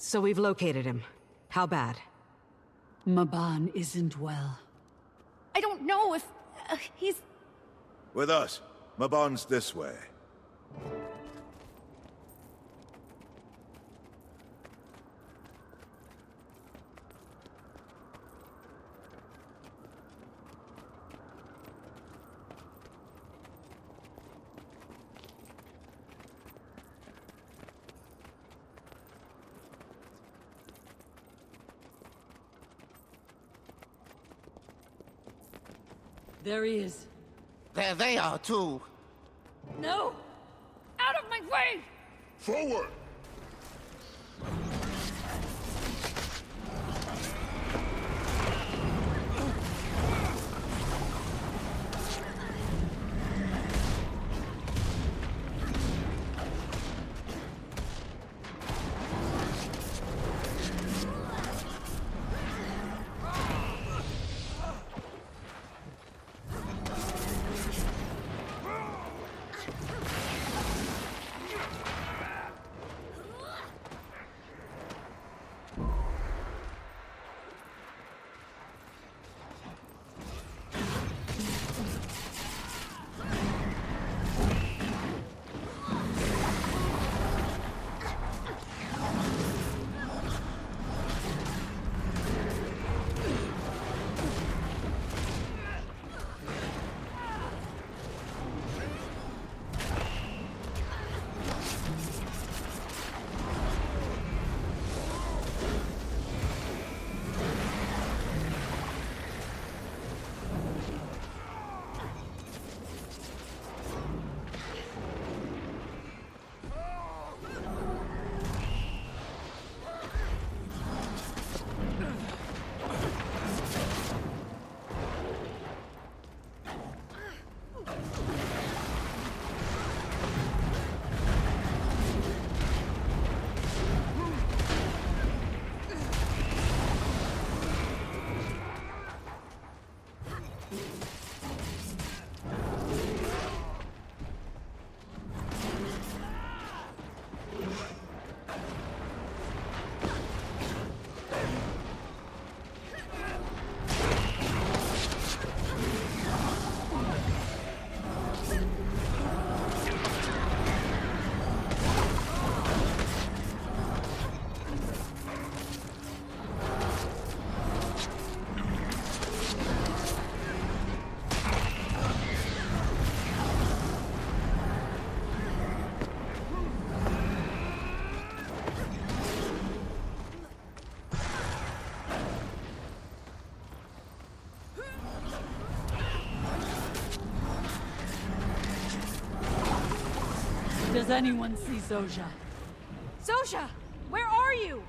So we've located him. How bad? Mabon isn't well. I don't know if... he's... With us. Mabon's this way. There he is. There they are, too. No! Out of my way! Forward! Does anyone see Zojja? Zojja! Where are you?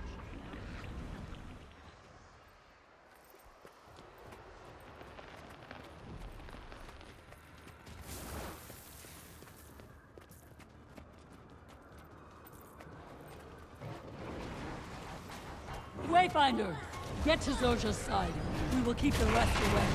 Wayfinder! Get to Zojja's side. We will keep the rest away.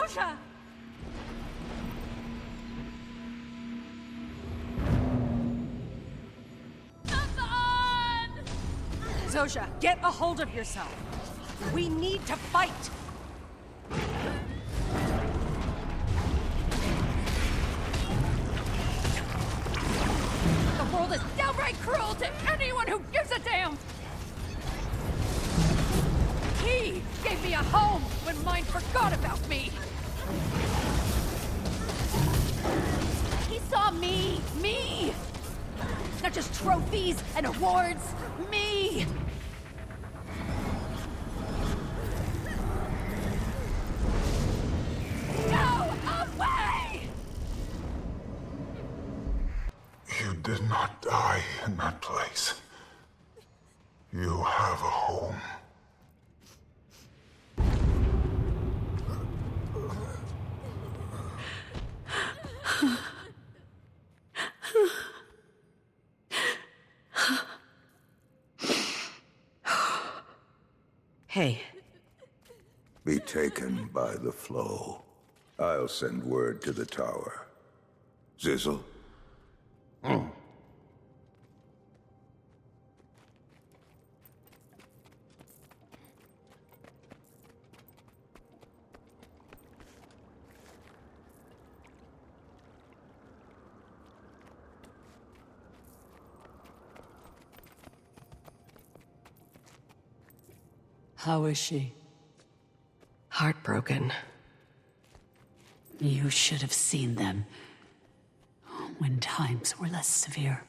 Zosha! Mabon! Zosha, get a hold of yourself. We need to fight. The world is downright cruel to anyone who gives a damn! He gave me a home when mine forgot about me! He saw me! Me! Not just trophies and awards! Me! Go away! You did not die in that place. You have a home. Hey, Be taken by the flow. I'll send word to the tower. Zizzle? How is she? heartbroken. You should have seen them when times were less severe.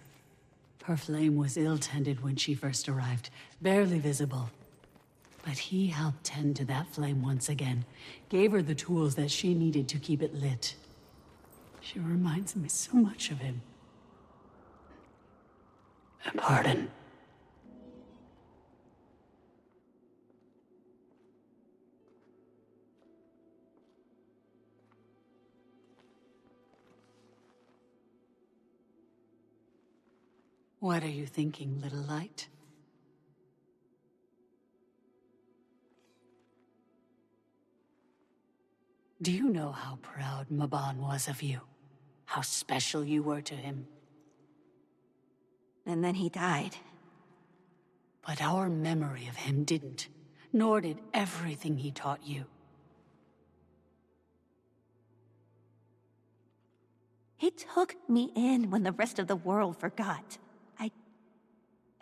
Her flame was ill-tended when she first arrived, barely visible. But he helped tend to that flame once again, gave her the tools that she needed to keep it lit. She reminds me so much of him. Pardon. What are you thinking, little light? Do you know how proud Mabon was of you? How special you were to him? And then he died. But our memory of him didn't, nor did everything he taught you. He took me in when the rest of the world forgot.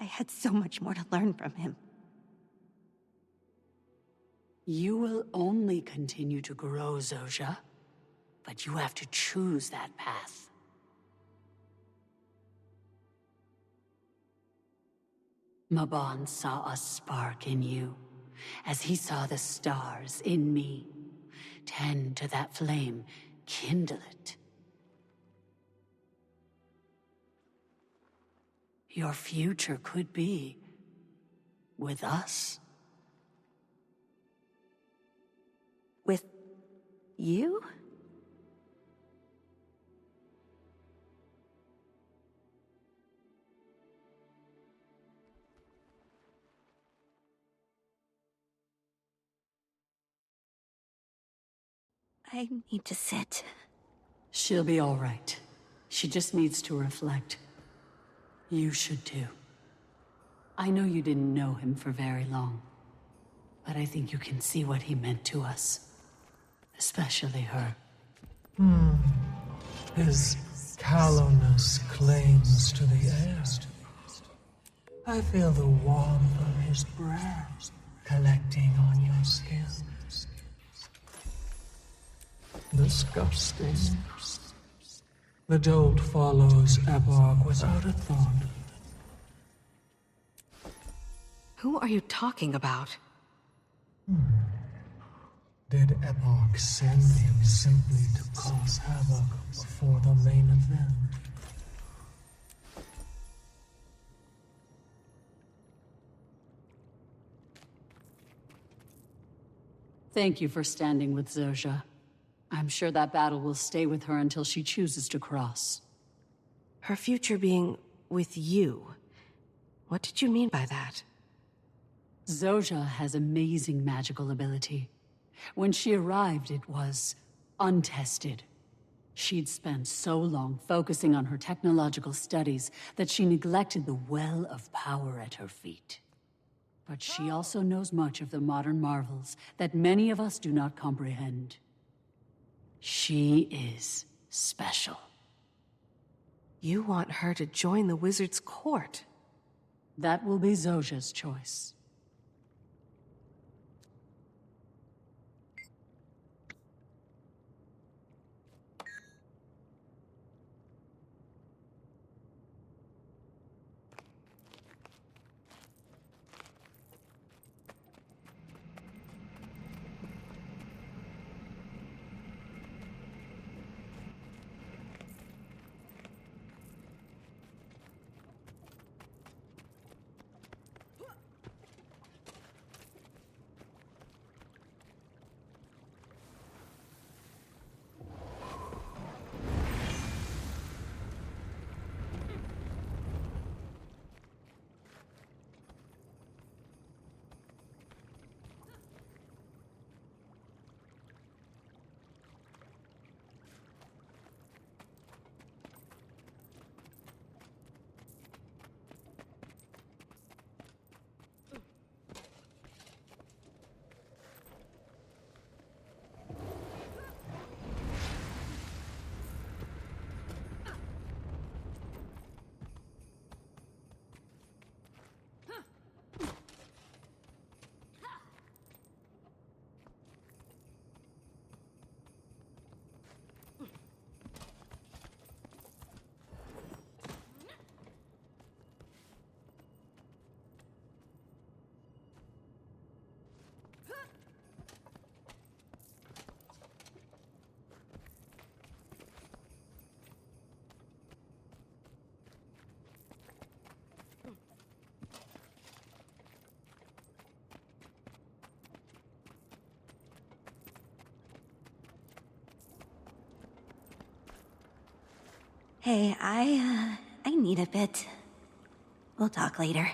I had so much more to learn from him. You will only continue to grow, Zosha. But you have to choose that path. Mabon saw a spark in you, as he saw the stars in me. Tend to that flame, kindle it. Your future could be with us. With you? I need to sit. She'll be all right. She just needs to reflect. You should too. I know you didn't know him for very long, but I think you can see what he meant to us. Especially her. His callowness clings to the air. I feel the warmth of his breath collecting on your skin. Disgusting. The dolt follows Eborg without a thought. Who are you talking about? Did Eborg send him simply to cause havoc before the main event? Thank you for standing with Zosha. I'm sure that battle will stay with her until she chooses to cross. Her future being with you. What did you mean by that? Zosha has amazing magical ability. When she arrived, it was untested. She'd spent so long focusing on her technological studies that she neglected the well of power at her feet. But she also knows much of the modern marvels that many of us do not comprehend. She is special. You want her to join the wizard's court? That will be Zoja's choice. Hey, I need a bit. We'll talk later.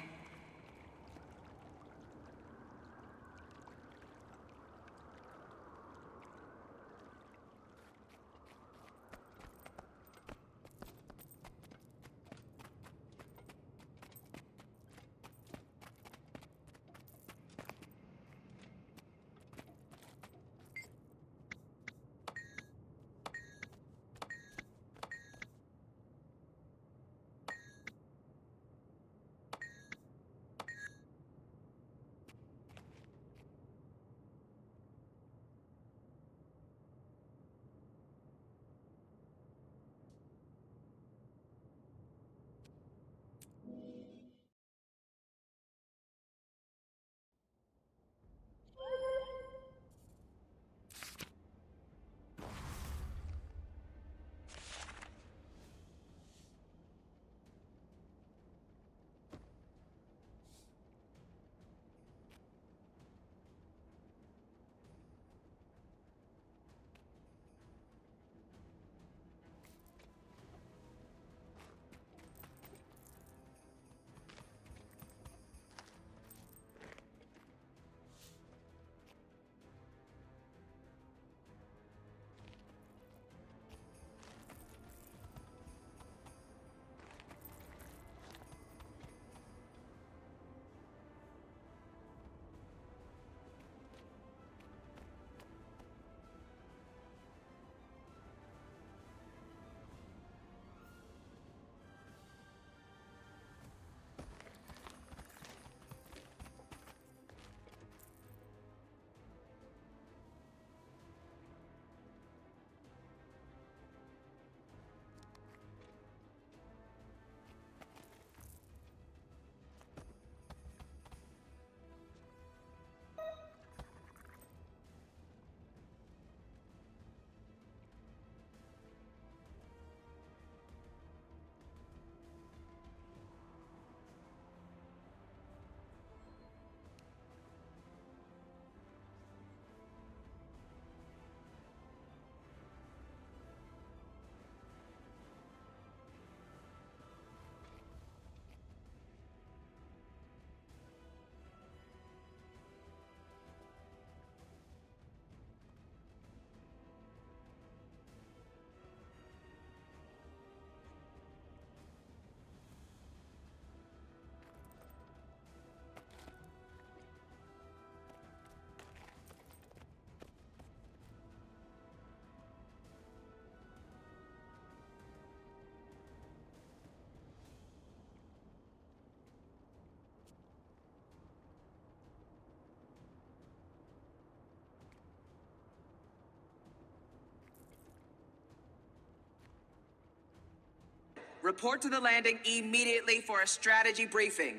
Report to the landing immediately for a strategy briefing.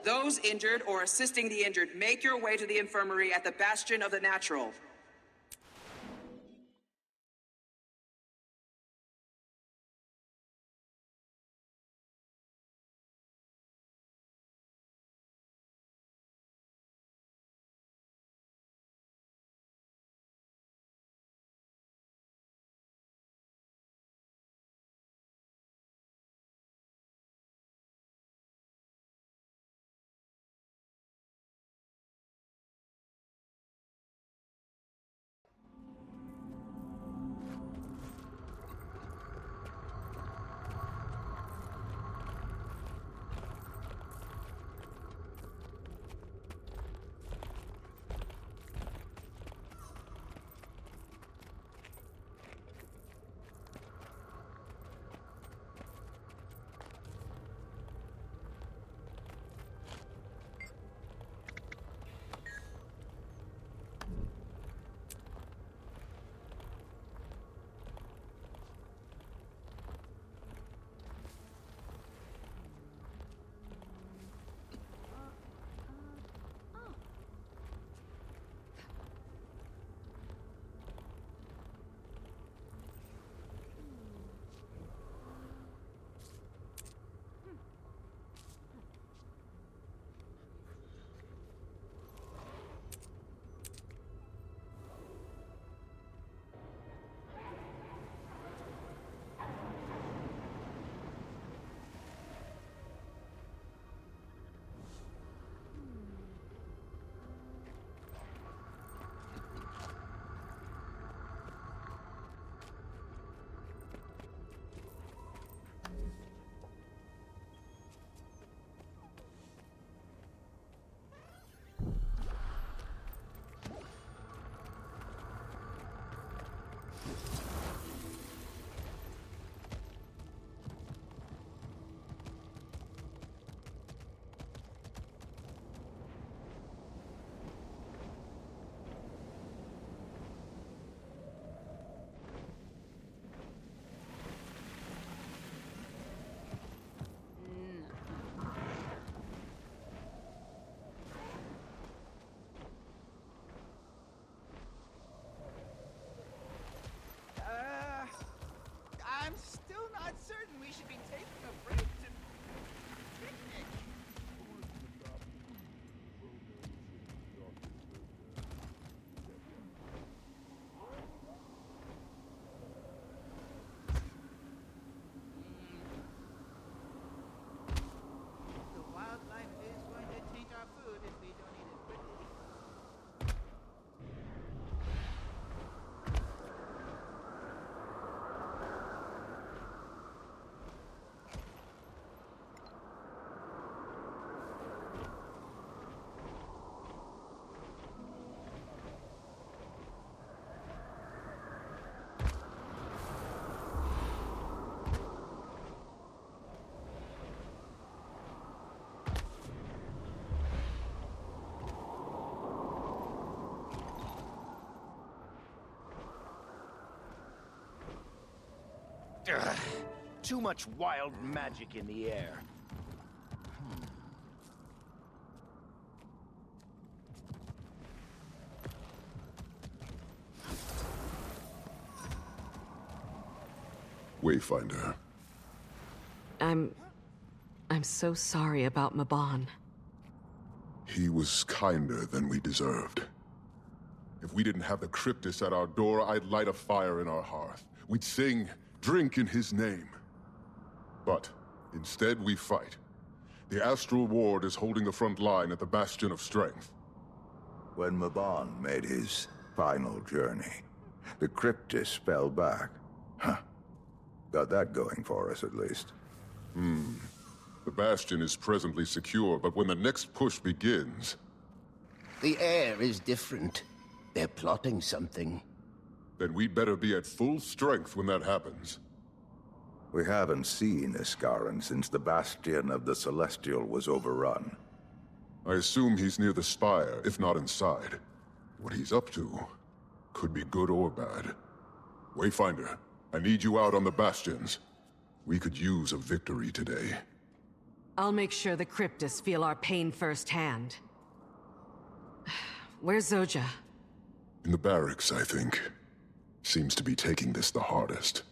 Those injured or assisting the injured, make your way to the infirmary at the Bastion of the Natural. I'm still not certain we should be taking a break to picnic. The wildlife is going to taint our food if we don't eat it quickly. Ugh, too much wild magic in the air. Wayfinder. I'm so sorry about Mabon. He was kinder than we deserved. If we didn't have the Cryptus at our door, I'd light a fire in our hearth. We'd sing, drink in his name. But instead we fight. The Astral Ward is holding the front line at the Bastion of Strength. When Mabon made his final journey, the Cryptus fell back. Huh. Got that going for us, at least. The Bastion is presently secure, but when the next push begins... The air is different. They're plotting something. Then we'd better be at full strength when that happens. We haven't seen Iskaran since the Bastion of the Celestial was overrun. I assume he's near the Spire, if not inside. What he's up to could be good or bad. Wayfinder, I need you out on the bastions. We could use a victory today. I'll make sure the Cryptists feel our pain firsthand. Where's Zoja? In the barracks, I think. Seems to be taking this the hardest.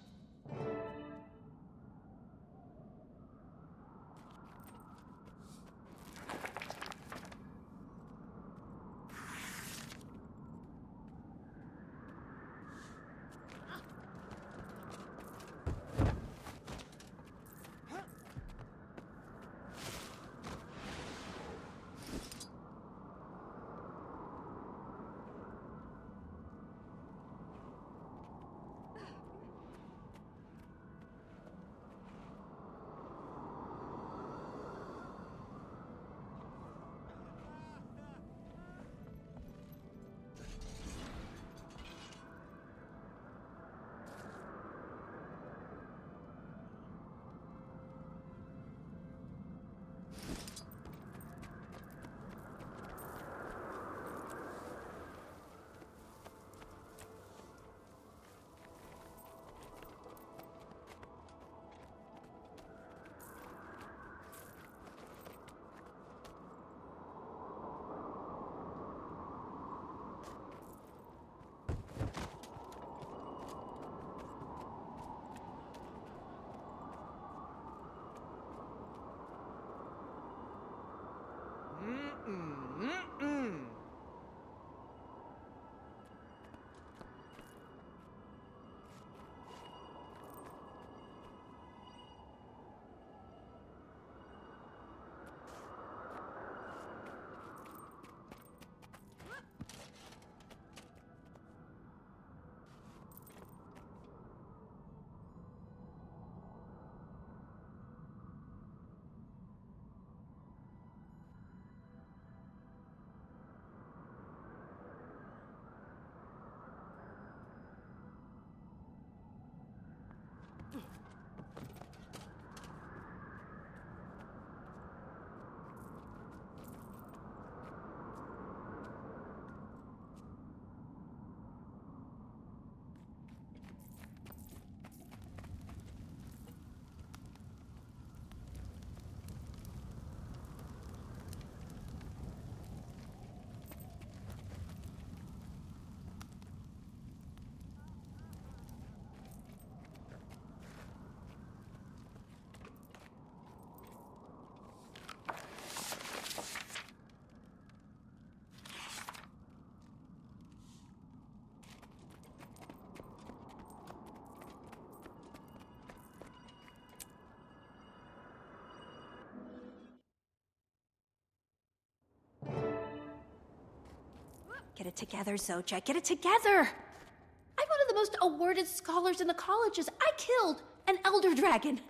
Get it together, Zoja. Get it together! I'm one of the most awarded scholars in the colleges. I killed an Elder Dragon.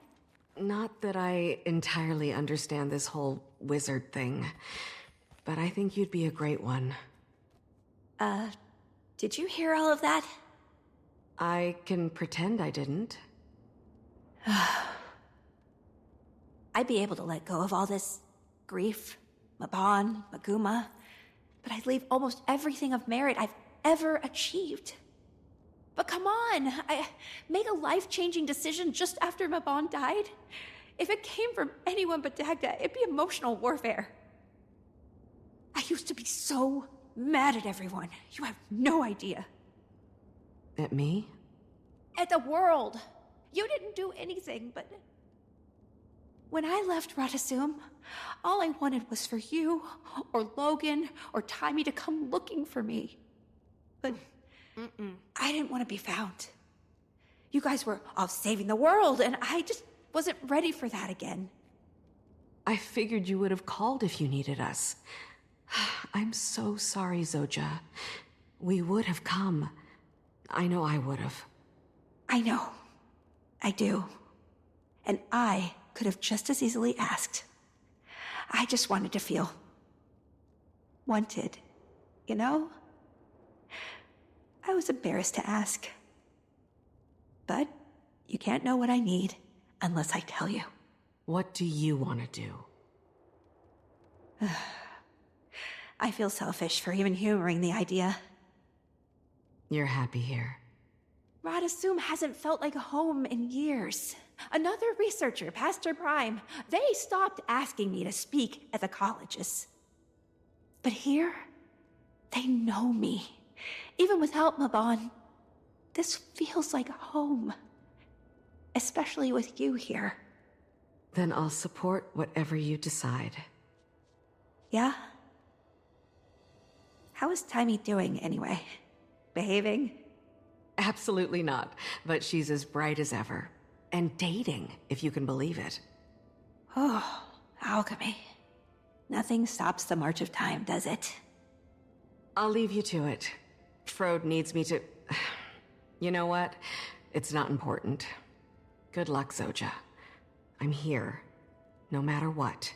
Not that I entirely understand this whole wizard thing, but I think you'd be a great one. Did you hear all of that? I can pretend I didn't. I'd be able to let go of all this grief, Mabon, Maguma, but I'd leave almost everything of merit I've ever achieved. But come on, I made a life-changing decision just after Mabon died. If it came from anyone but Dagda, it'd be emotional warfare. I used to be so mad at everyone. You have no idea. At me? At the world. You didn't do anything, but... When I left Radasum, all I wanted was for you, or Logan, or Timmy to come looking for me. But I didn't want to be found. You guys were off saving the world, and I just wasn't ready for that again. I figured you would have called if you needed us. I'm so sorry, Zoja. We would have come. I know I would have. I know. I do. And I could have just as easily asked. I just wanted to feel wanted, you know? I was embarrassed to ask. But you can't know what I need unless I tell you. What do you want to do? I feel selfish for even humoring the idea. You're happy here. Radasum hasn't felt like home in years. Another researcher, past her prime, they stopped asking me to speak at the colleges. But here, they know me. Even without Mabon, this feels like home. Especially with you here. Then I'll support whatever you decide. Yeah? How is Timmy doing, anyway? Behaving? Absolutely not, but she's as bright as ever. And dating, if you can believe it. Oh, alchemy. Nothing stops the march of time, does it? I'll leave you to it. Frode needs me to... You know what? It's not important. Good luck, Zoja. I'm here, no matter what.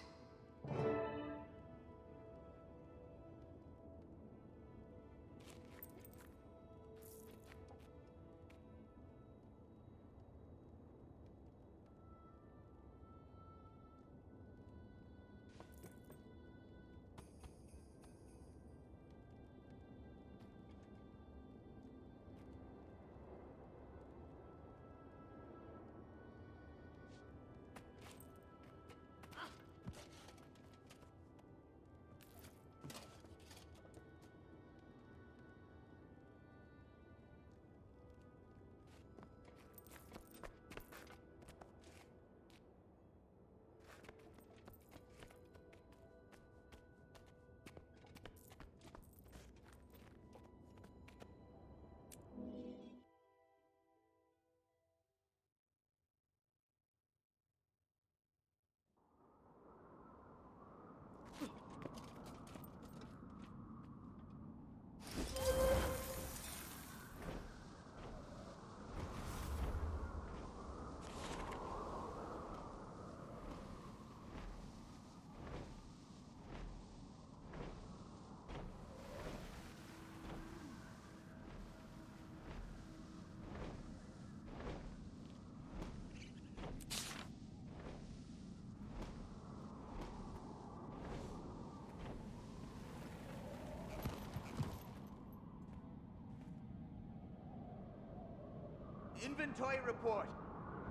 Inventory report.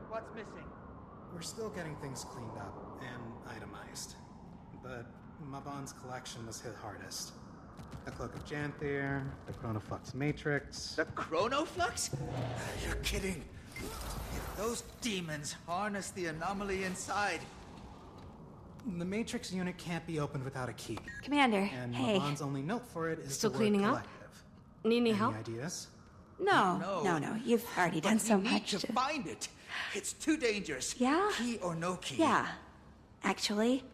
What's missing? We're still getting things cleaned up and itemized. But Mabon's collection was hit hardest. The Cloak of Janthier, the Chronoflux Matrix. The Chronoflux? You're kidding. Those demons harness the anomaly inside. The Matrix unit can't be opened without a key. Commander, And hey. Mabon's only note for it is Still the word cleaning up? collective. Need any Any help? ideas? No. You've already done so We need much. to find it. It's too dangerous. Yeah? Key or no key. Yeah. Actually,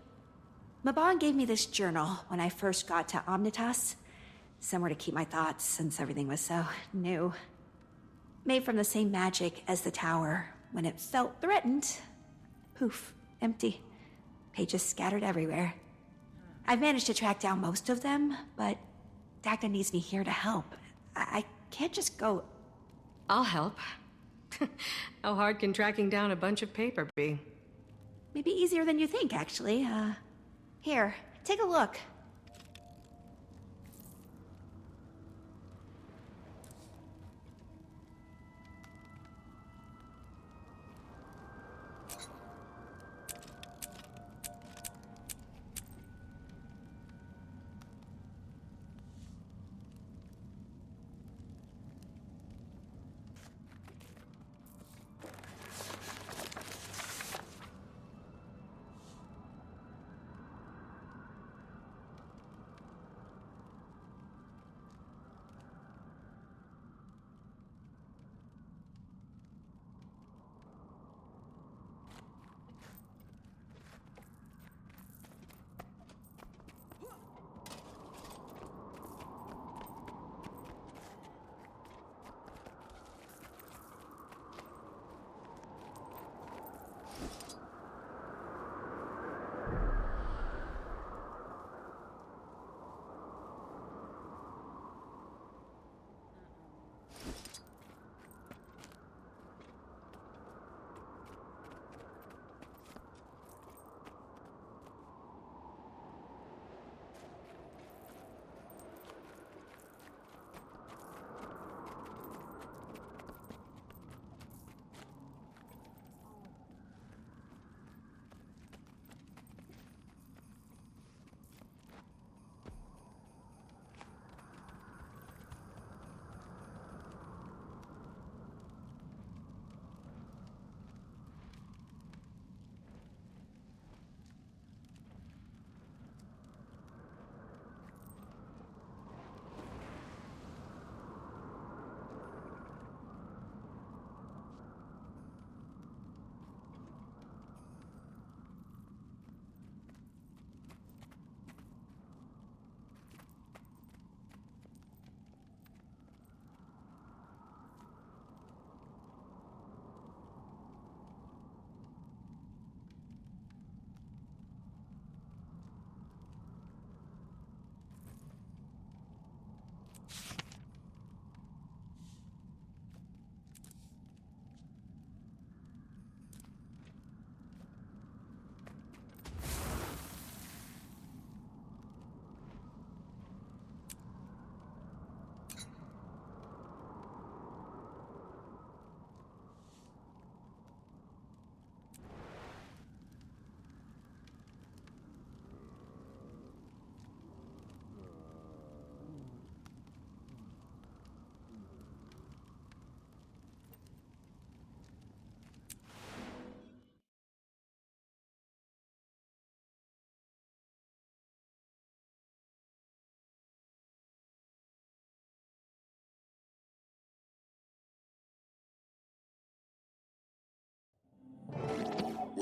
Mabon gave me this journal when I first got to Omnitas. Somewhere to keep my thoughts since everything was so new. Made from the same magic as the tower. When it felt threatened, poof, empty. Pages scattered everywhere. I've managed to track down most of them, but Dagda needs me here to help. I can't just go... I'll help. How hard can tracking down a bunch of paper be? Maybe easier than you think, actually. Here, take a look.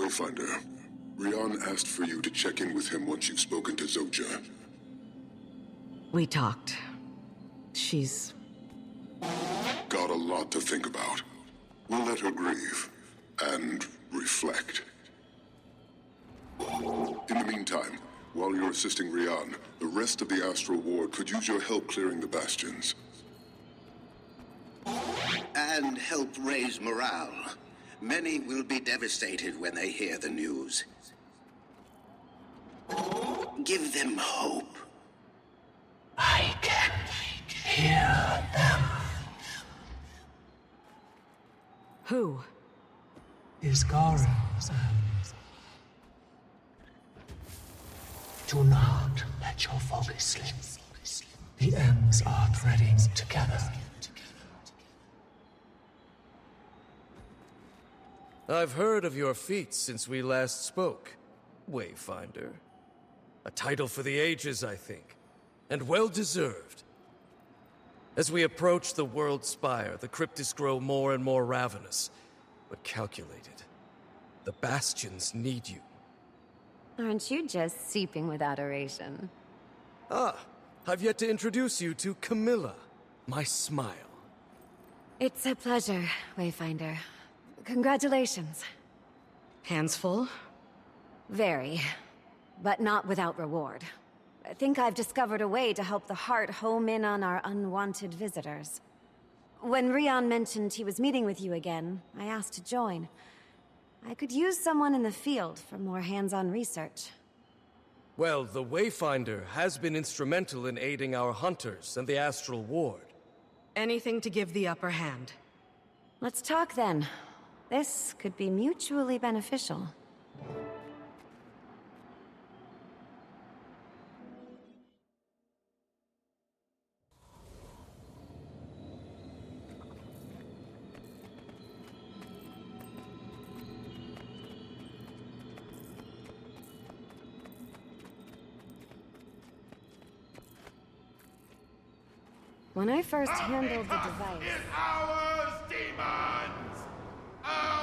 Wayfinder. Rian asked for you to check in with him once you've spoken to Zoja. We talked. She's... Got a lot to think about. We'll let her grieve. And reflect. In the meantime, while you're assisting Rian, the rest of the Astral Ward could use your help clearing the bastions. And help raise morale. Many will be devastated when they hear the news. Give them hope. I can hear them. Who? Isgarans. Do not let your focus slip. The ends are threading together. I've heard of your feats since we last spoke, Wayfinder. A title for the ages, I think, and well-deserved. As we approach the World Spire, the cryptists grow more and more ravenous, but calculated. The Bastions need you. Aren't you just seeping with adoration? Ah, I've yet to introduce you to Camilla, my smile. It's a pleasure, Wayfinder. Congratulations. Hands full? Very. But not without reward. I think I've discovered a way to help the Heart home in on our unwanted visitors. When Rian mentioned he was meeting with you again, I asked to join. I could use someone in the field for more hands-on research. Well, the Wayfinder has been instrumental in aiding our hunters and the Astral Ward. Anything to give the upper hand. Let's talk then. This could be mutually beneficial. When I first handled the device... Ours, demons! Ours!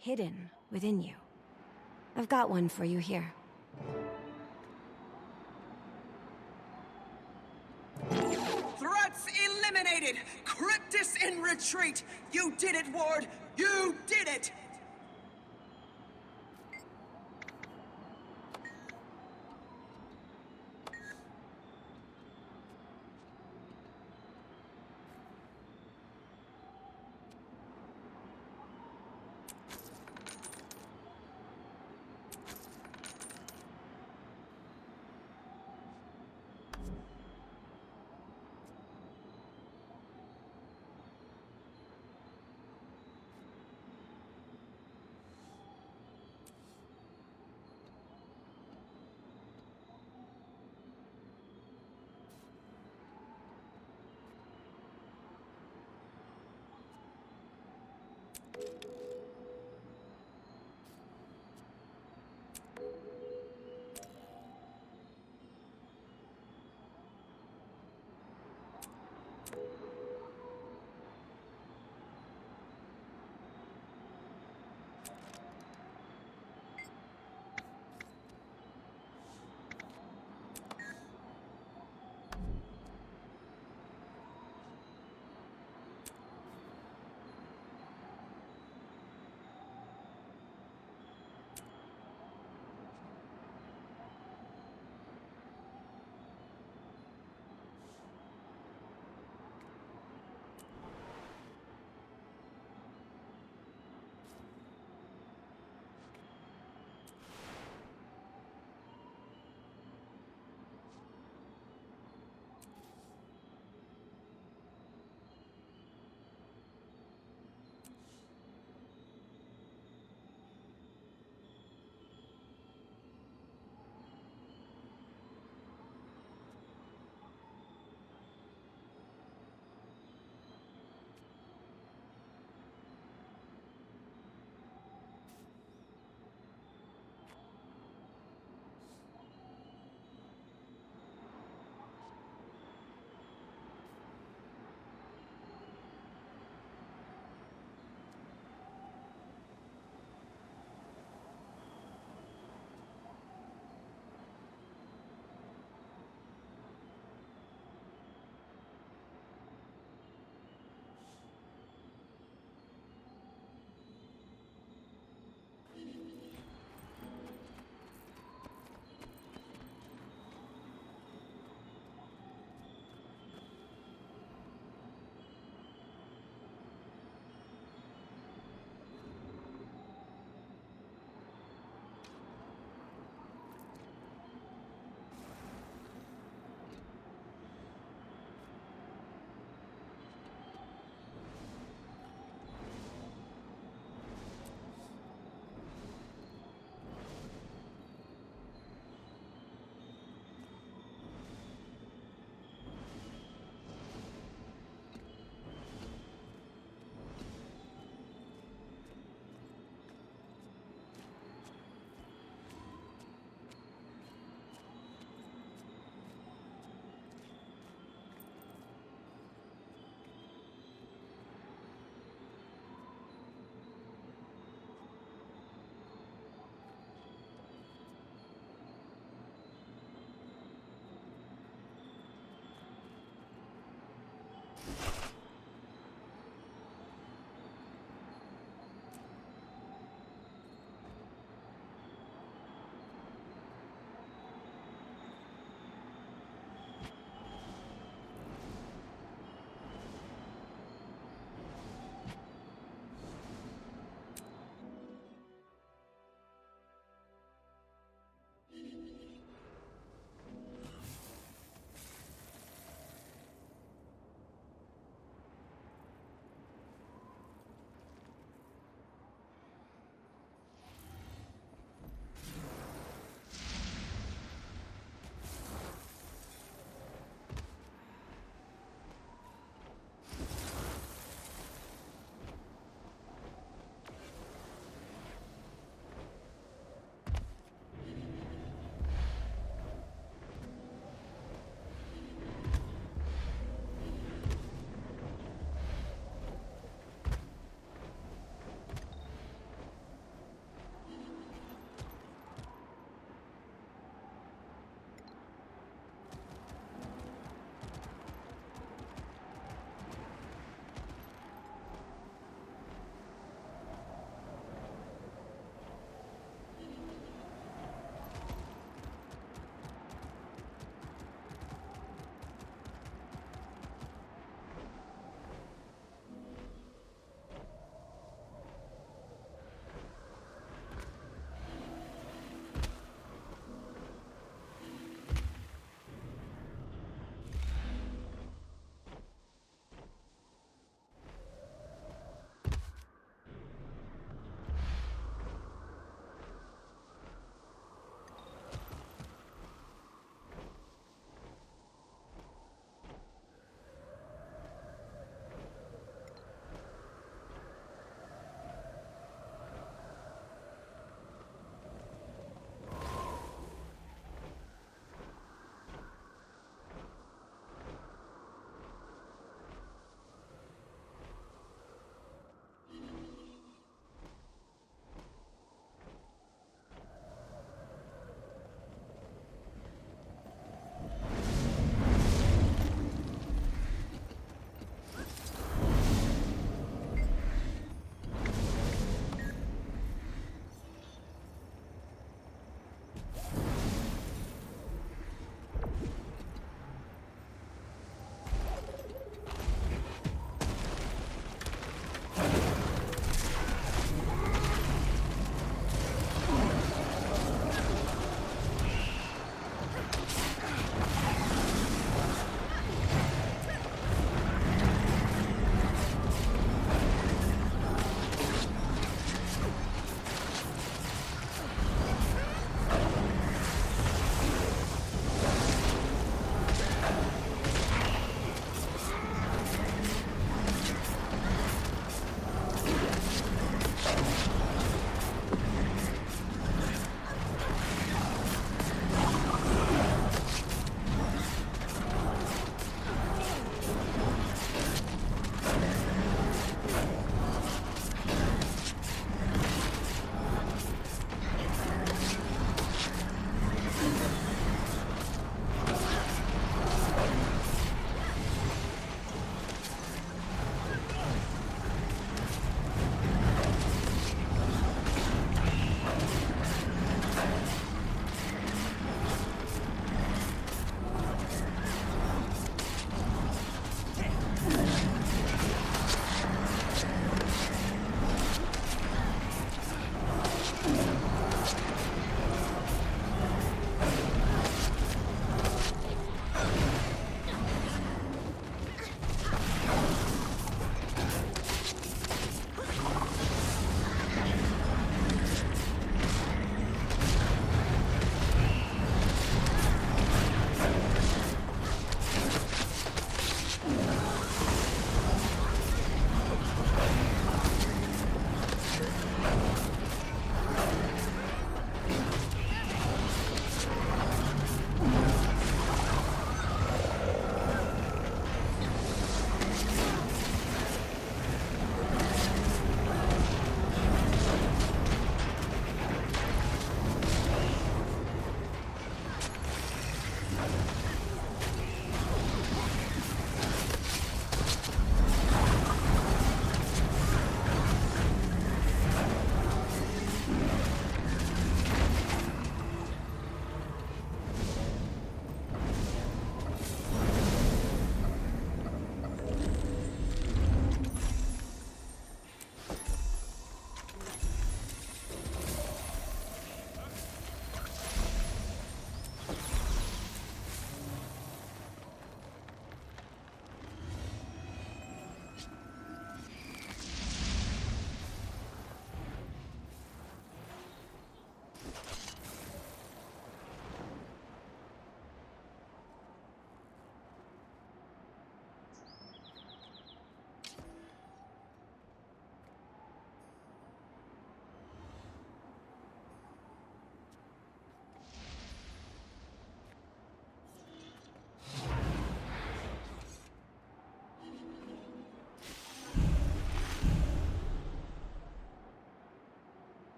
hidden within you. I've got one for you here. Threats eliminated! Cryptis in retreat! You did it, Ward! You did it!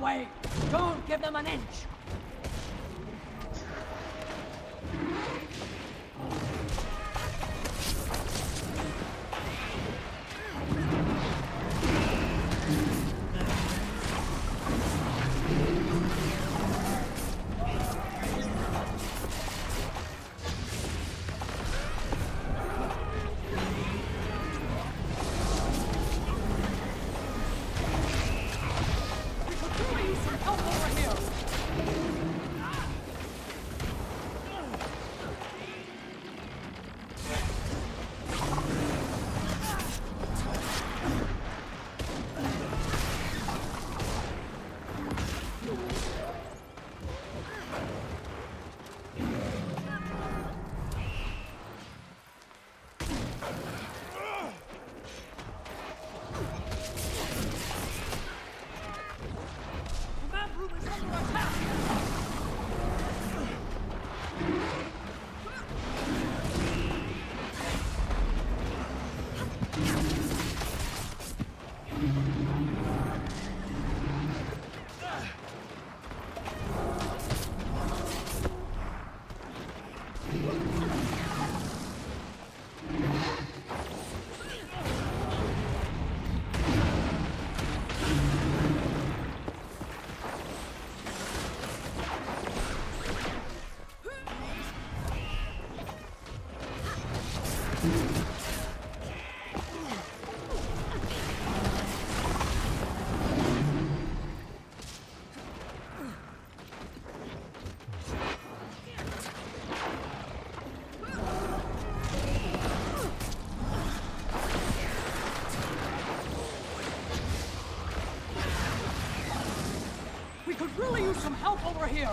way! Don't give them an inch! We could really use some help over here!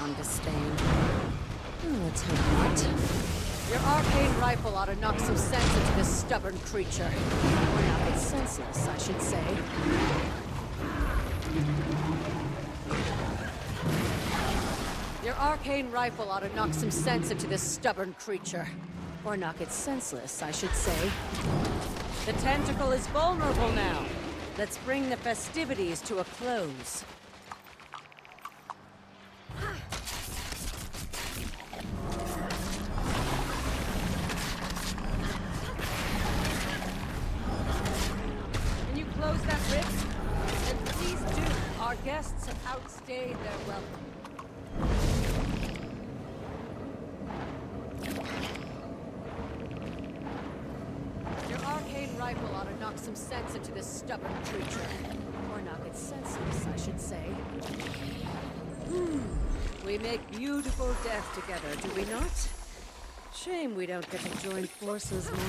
beyond disdain. Let's hope not. Your arcane rifle ought to knock some sense into this stubborn creature. Or knock it senseless, I should say. Your arcane rifle ought to knock some sense into this stubborn creature. Or knock it senseless, I should say. The tentacle is vulnerable now. Let's bring the festivities to a close. Can you close that rift? Then please do. Our guests have outstayed their welcome. Your arcane rifle ought to knock some sense into this stubborn creature. Or knock it senseless, I should say. We make beautiful death together, do we not? Shame we don't get to join forces more.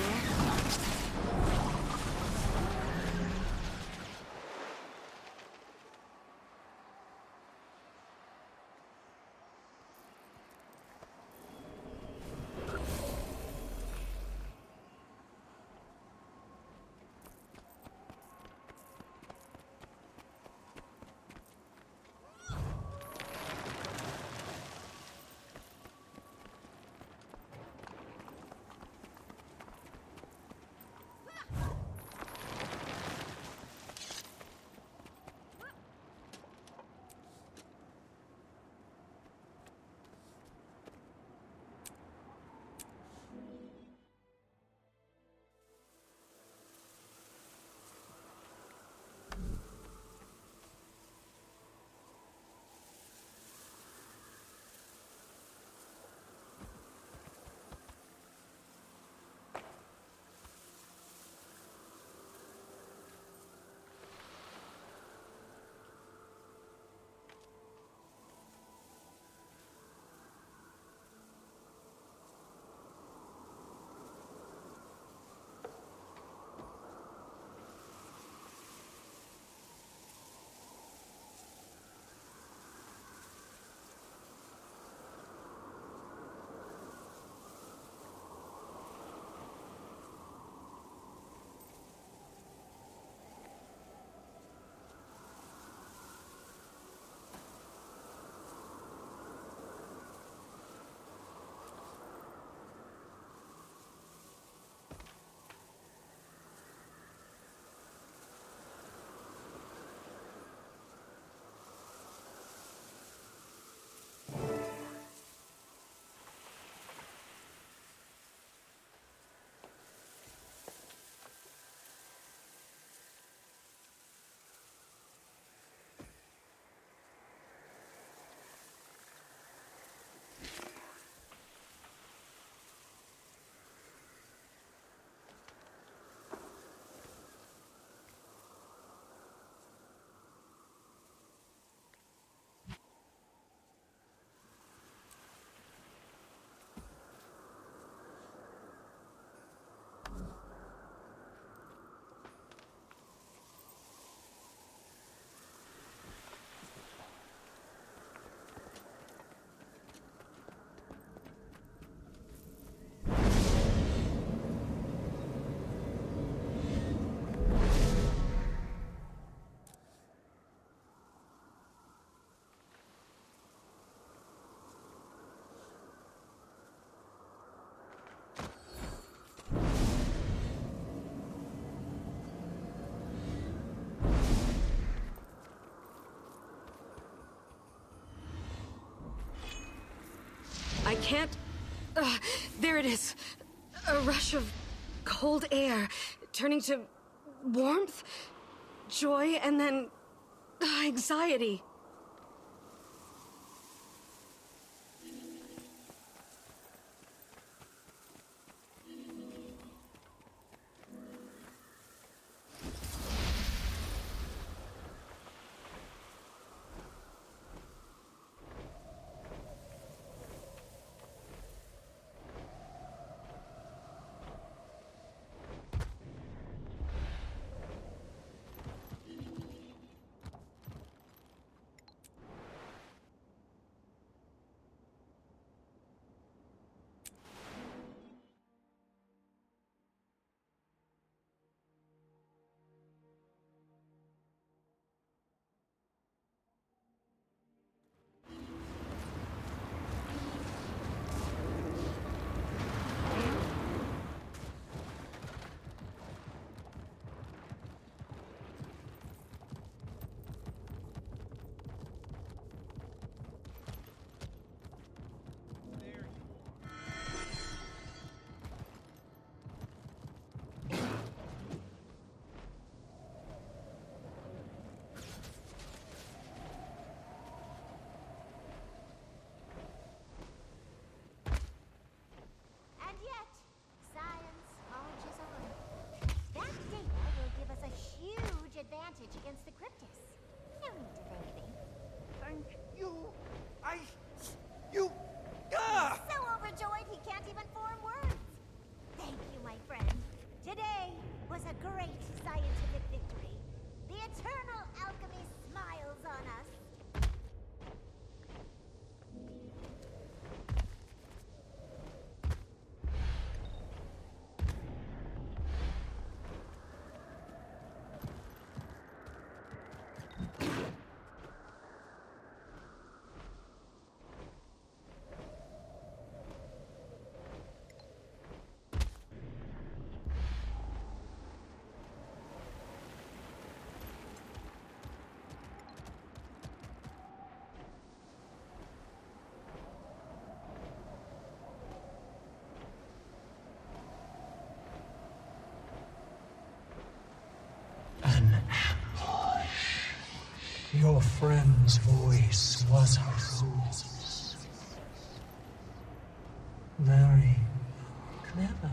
I can't... there it is. A rush of cold air, turning to warmth, joy, and then anxiety. Your friend's voice was hers. Very clever.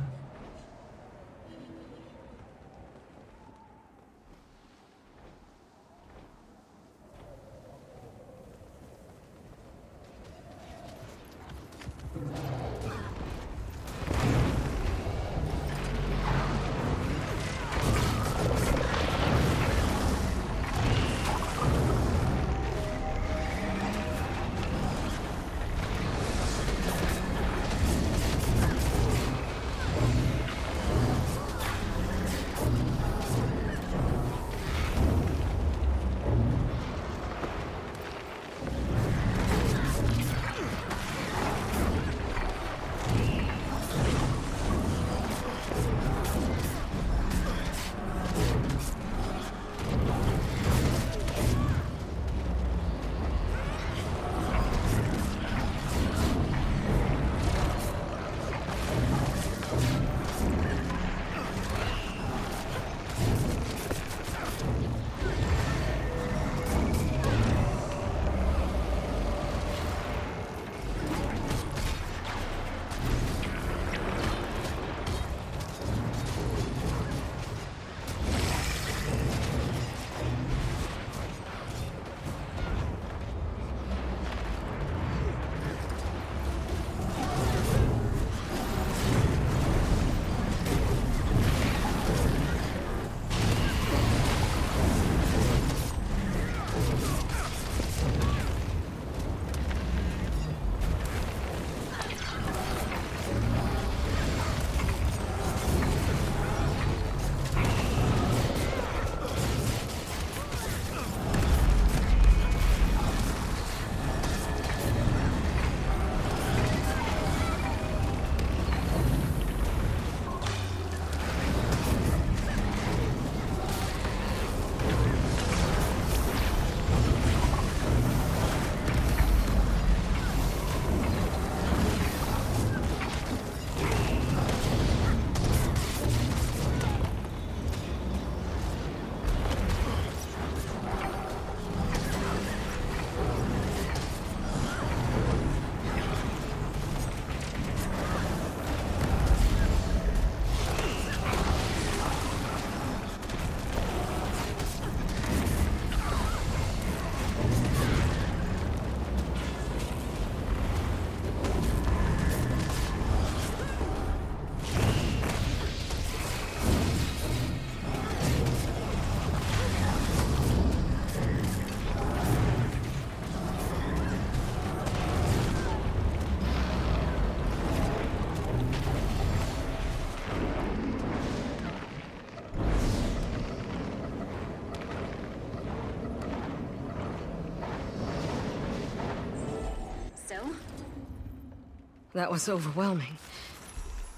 That was overwhelming.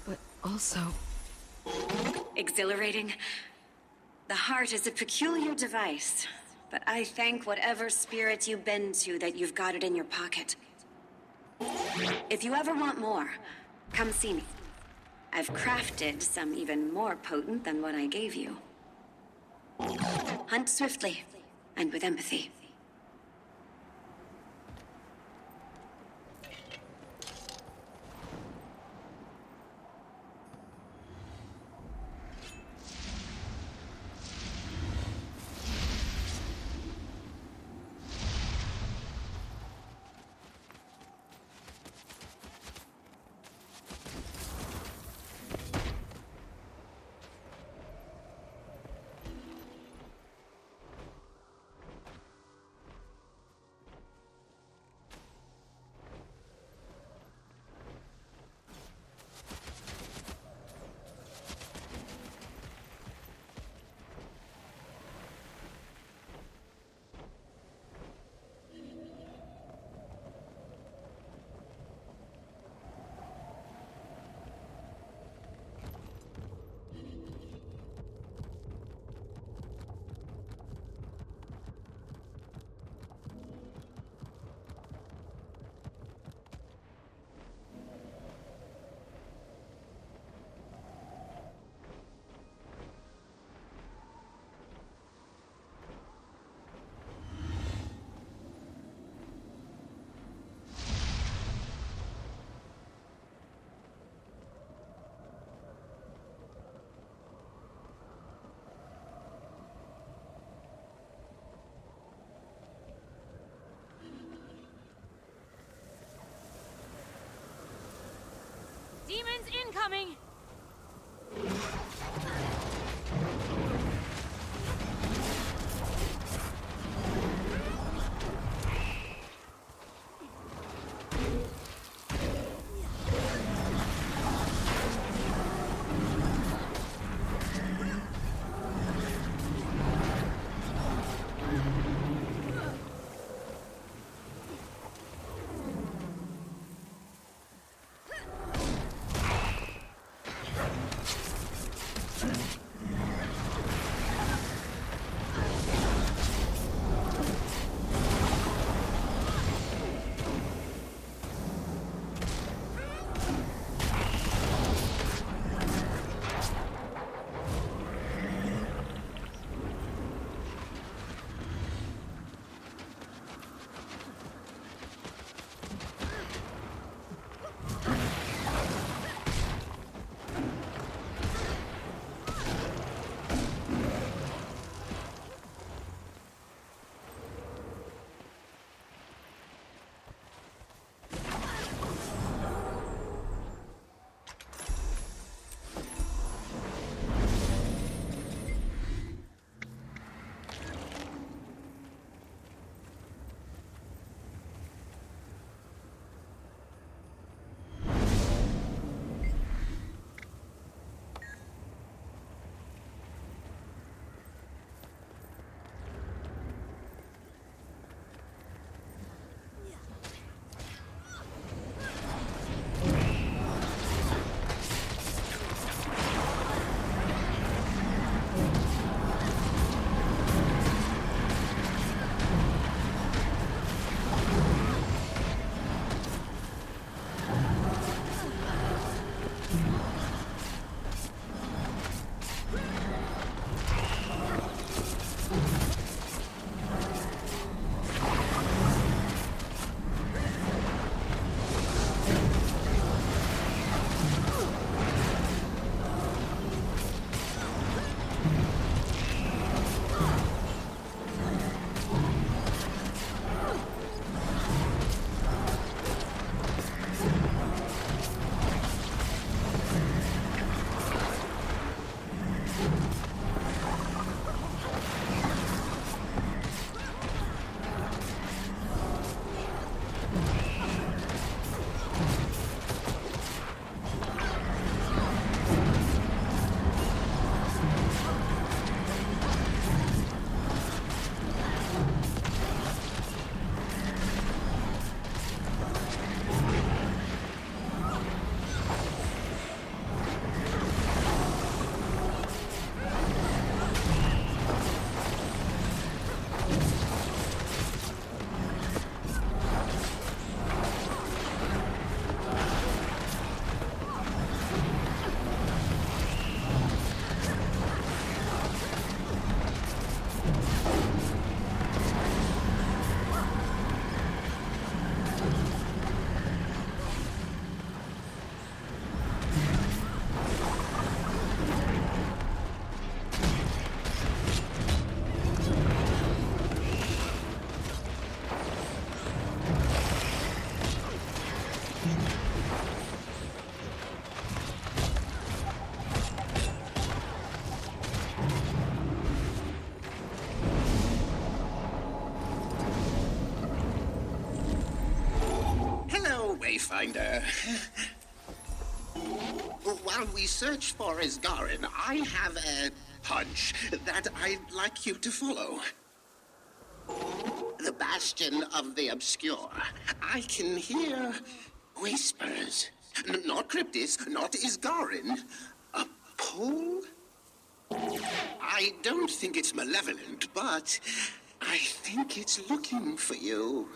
But also... Exhilarating. The heart is a peculiar device, but I thank whatever spirit you bend to that you've got it in your pocket. If you ever want more, come see me. I've crafted some even more potent than what I gave you. Hunt swiftly, and with empathy. Demons incoming! Wayfinder. While we search for Isgarin, I have a hunch that I'd like you to follow. The bastion of the obscure. I can hear whispers. Not Cryptis, not Isgarin. A pull? I don't think it's malevolent, but I think it's looking for you.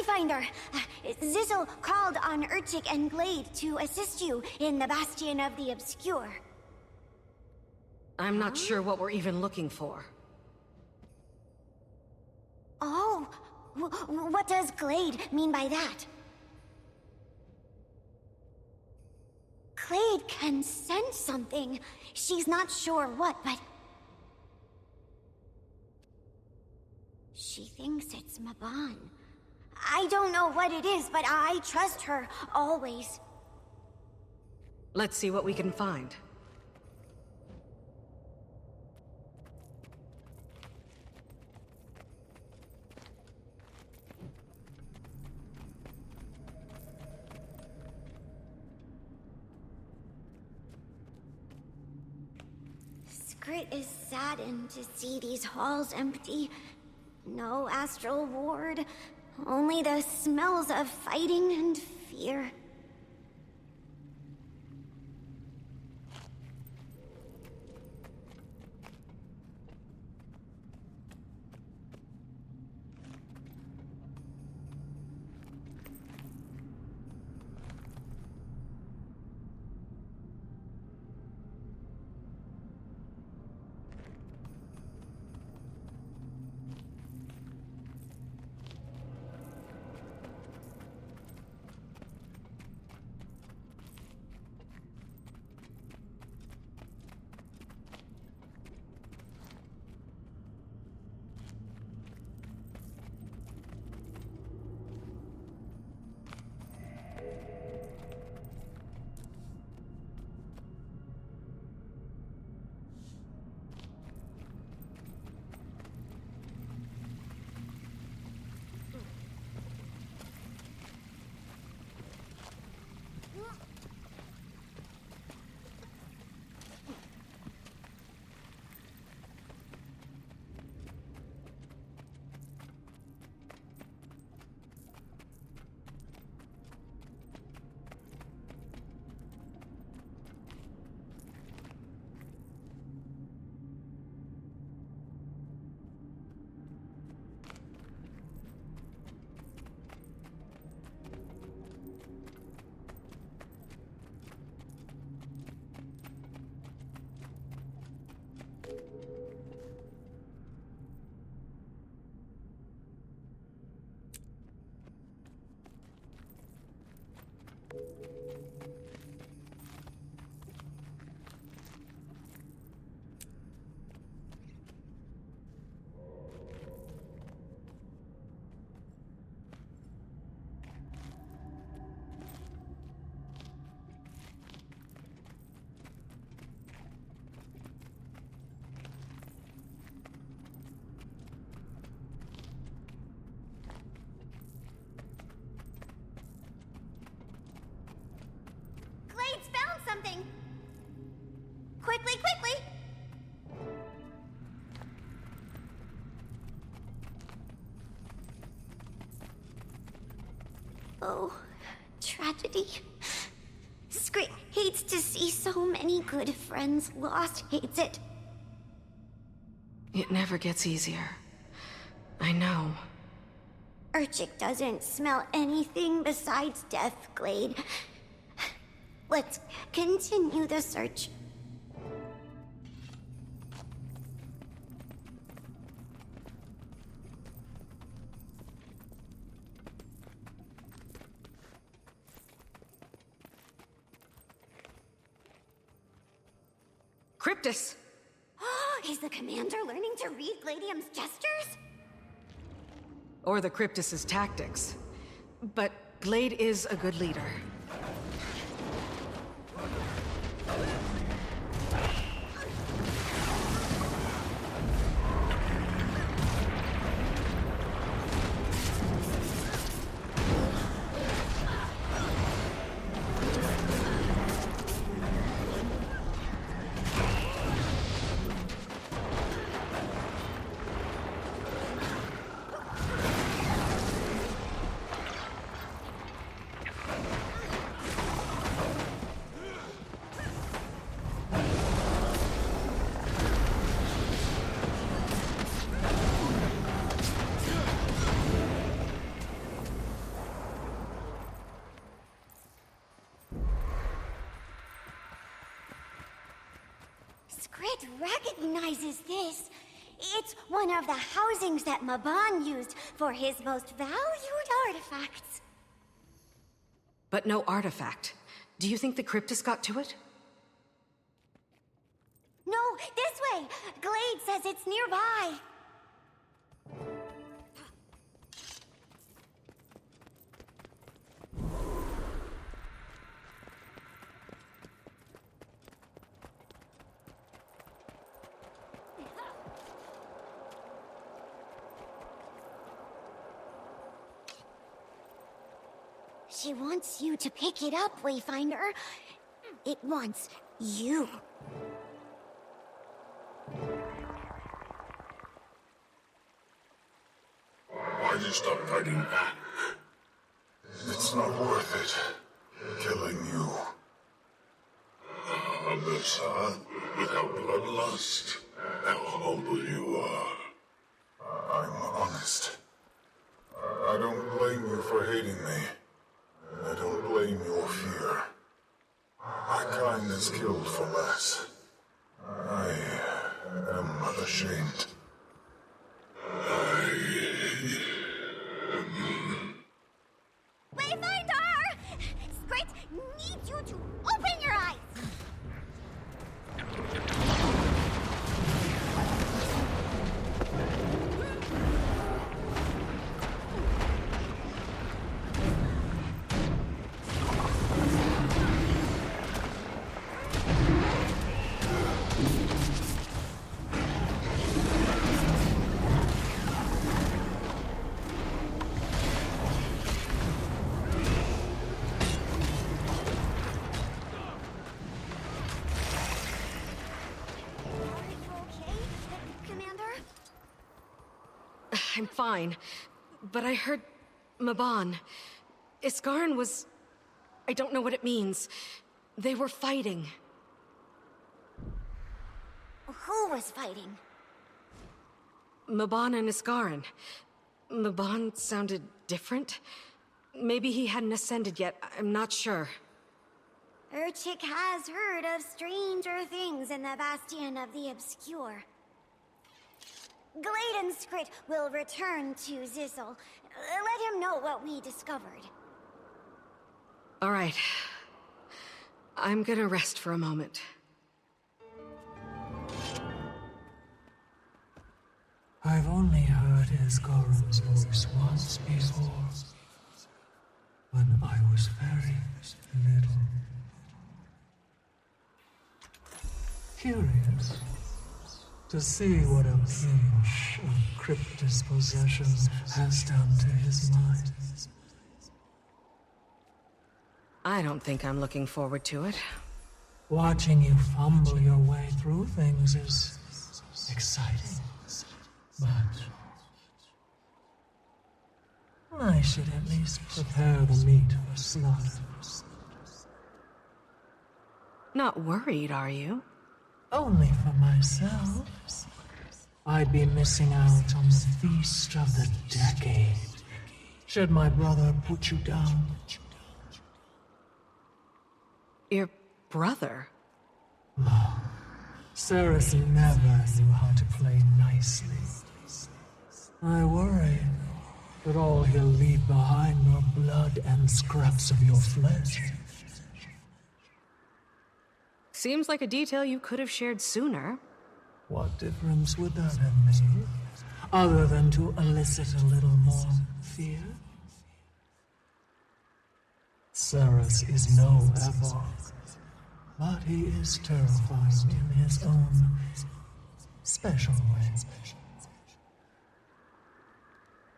Wayfinder, Zizzle called on Urchik and Glade to assist you in the Bastion of the Obscure. I'm not sure what we're even looking for. Oh, what does Glade mean by that? Glade can sense something. She's not sure what, but... she thinks it's Mabon. I don't know what it is, but I trust her, always. Let's see what we can find. Skrit is saddened to see these halls empty. No astral ward, only the smells of fighting and fear. Glade's found something! Quickly, quickly! Oh, tragedy. Skrit hates to see so many good friends lost, hates it. It never gets easier. I know. Urchik doesn't smell anything besides death, Glade. Let's continue the search. Cryptus! Is the commander learning to read Gladium's gestures? Or the Cryptus's tactics. But Glade is a good leader. Scrit recognizes this. It's one of the housings that Mabon used for his most valued artifacts. But no artifact. Do you think the Cryptus got to it? No, this way! Glade says it's nearby. She wants you to pick it up, Wayfinder. It wants you. Why'd you stop fighting back? It's not worth it. Killing you. Abyssa, without bloodlust. How humble you are. I'm honest. I don't blame you for hating me. I don't blame your fear. My kind is killed for less. I am ashamed. Wayfinder! Scrit needs you to open your eyes! I'm fine. But I heard Mabon. Iskarin was... I don't know what it means. They were fighting. Who was fighting? Mabon and Iskarin. Mabon sounded different. Maybe he hadn't ascended yet. I'm not sure. Urchik has heard of stranger things in the Bastion of the Obscure. Glade and Scrit will return to Zizzle. Let him know what we discovered. All right. I'm gonna rest for a moment. I've only heard Iskarin's voice once before, when I was very little. Curious to see what a pinch of Cryptus possession has done to his mind. I don't think I'm looking forward to it. Watching you fumble your way through things is exciting, but I should at least prepare the meat for slaughter. Not worried, are you? Only for myself. I'd be missing out on the feast of the decade, should my brother put you down. Your brother? Oh, Ceres never knew how to play nicely. I worry that all he'll leave behind are blood and scraps of your flesh. Seems like a detail you could have shared sooner. What difference would that have made, other than to elicit a little more fear? Ceres is no Eivor, but he is terrifying in his own special way.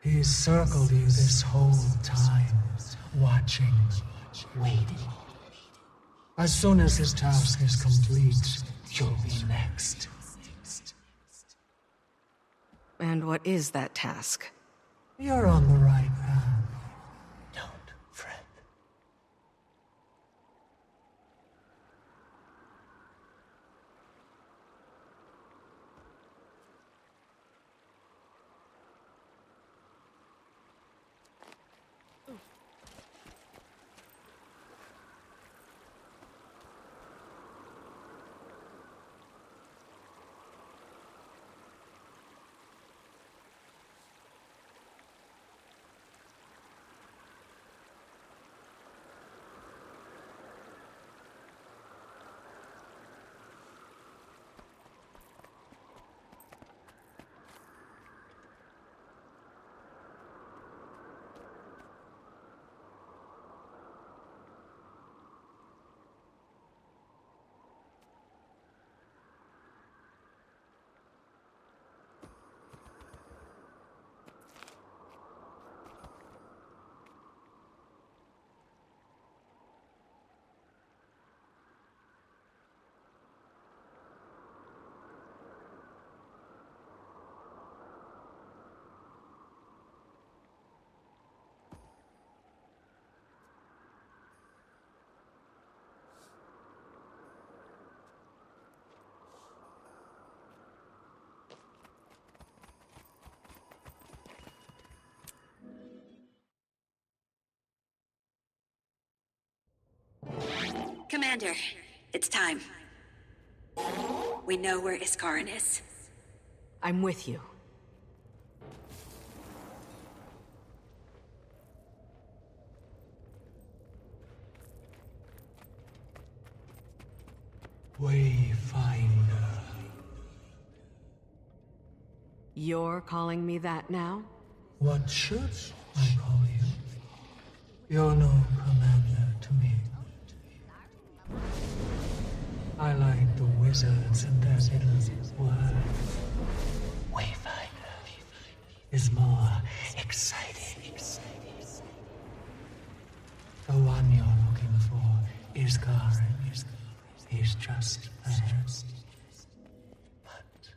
He's circled you this whole time, watching, waiting. As soon as his task is complete, you'll be next. And what is that task? You're on the right path. Don't fret. Commander, it's time. We know where Iskarin is. I'm with you. Wayfinder. You're calling me that now? What should I call you? You're no commander to me. I like the wizards and their little word. Wayfinder is more exciting. The one you're looking for is Garen. He's just that. But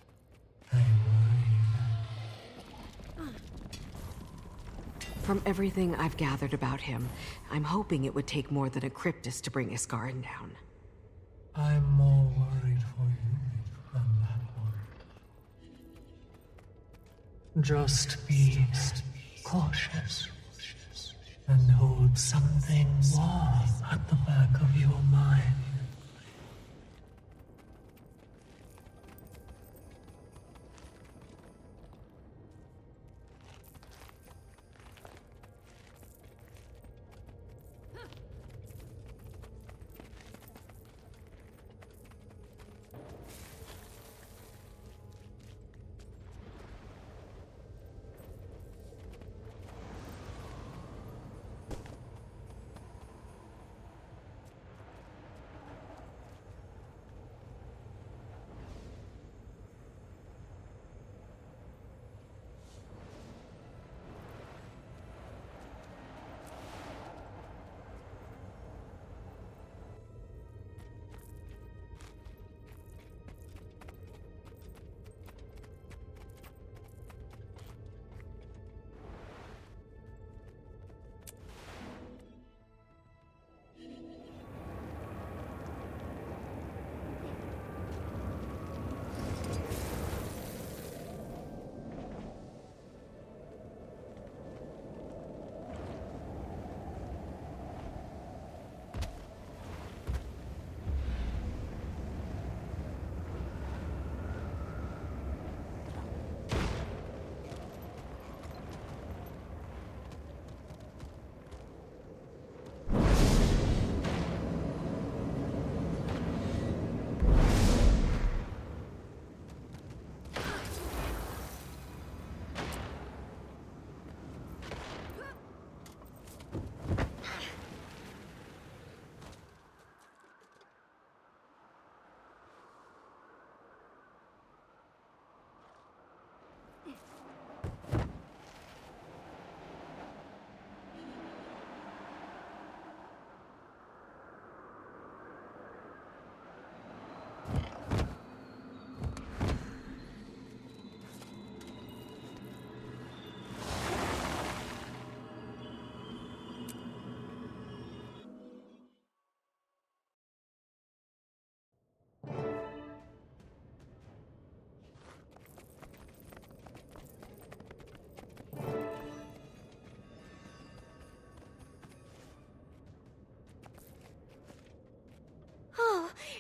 I worry. From everything I've gathered about him, I'm hoping it would take more than a Cryptus to bring Iskarin down. I'm more worried for you than that one. Just be cautious and hold something warm at the back of your mind.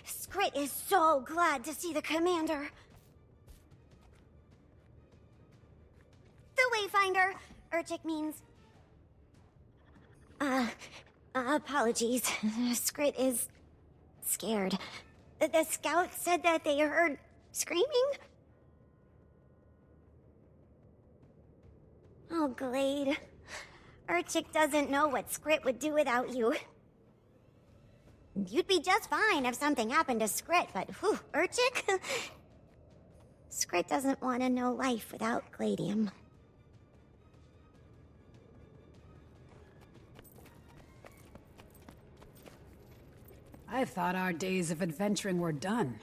Scrit is so glad to see the commander. The Wayfinder. Urchik means... apologies. Scrit is... scared. The scouts said that they heard... screaming? Oh, Glade. Urchik doesn't know what Scrit would do without you. You'd be just fine if something happened to Scrit, but whew, Urchik? Scrit doesn't want to know life without Gladium. I thought our days of adventuring were done.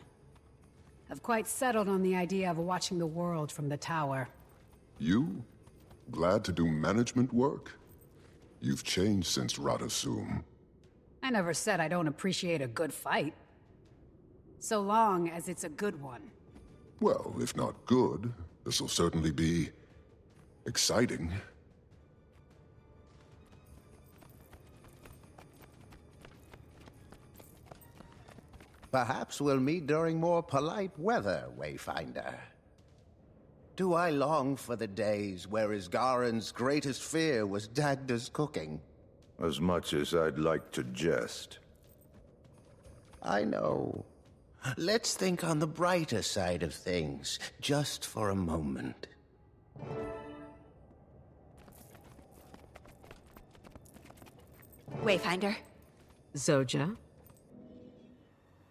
I've quite settled on the idea of watching the world from the tower. You? Glad to do management work? You've changed since Radasum. I never said I don't appreciate a good fight. So long as it's a good one. Well, if not good, this'll certainly be... exciting. Perhaps we'll meet during more polite weather, Wayfinder. Do I long for the days where Isgaren's greatest fear was Dagda's cooking? As much as I'd like to jest. I know. Let's think on the brighter side of things, just for a moment. Wayfinder. Zoja?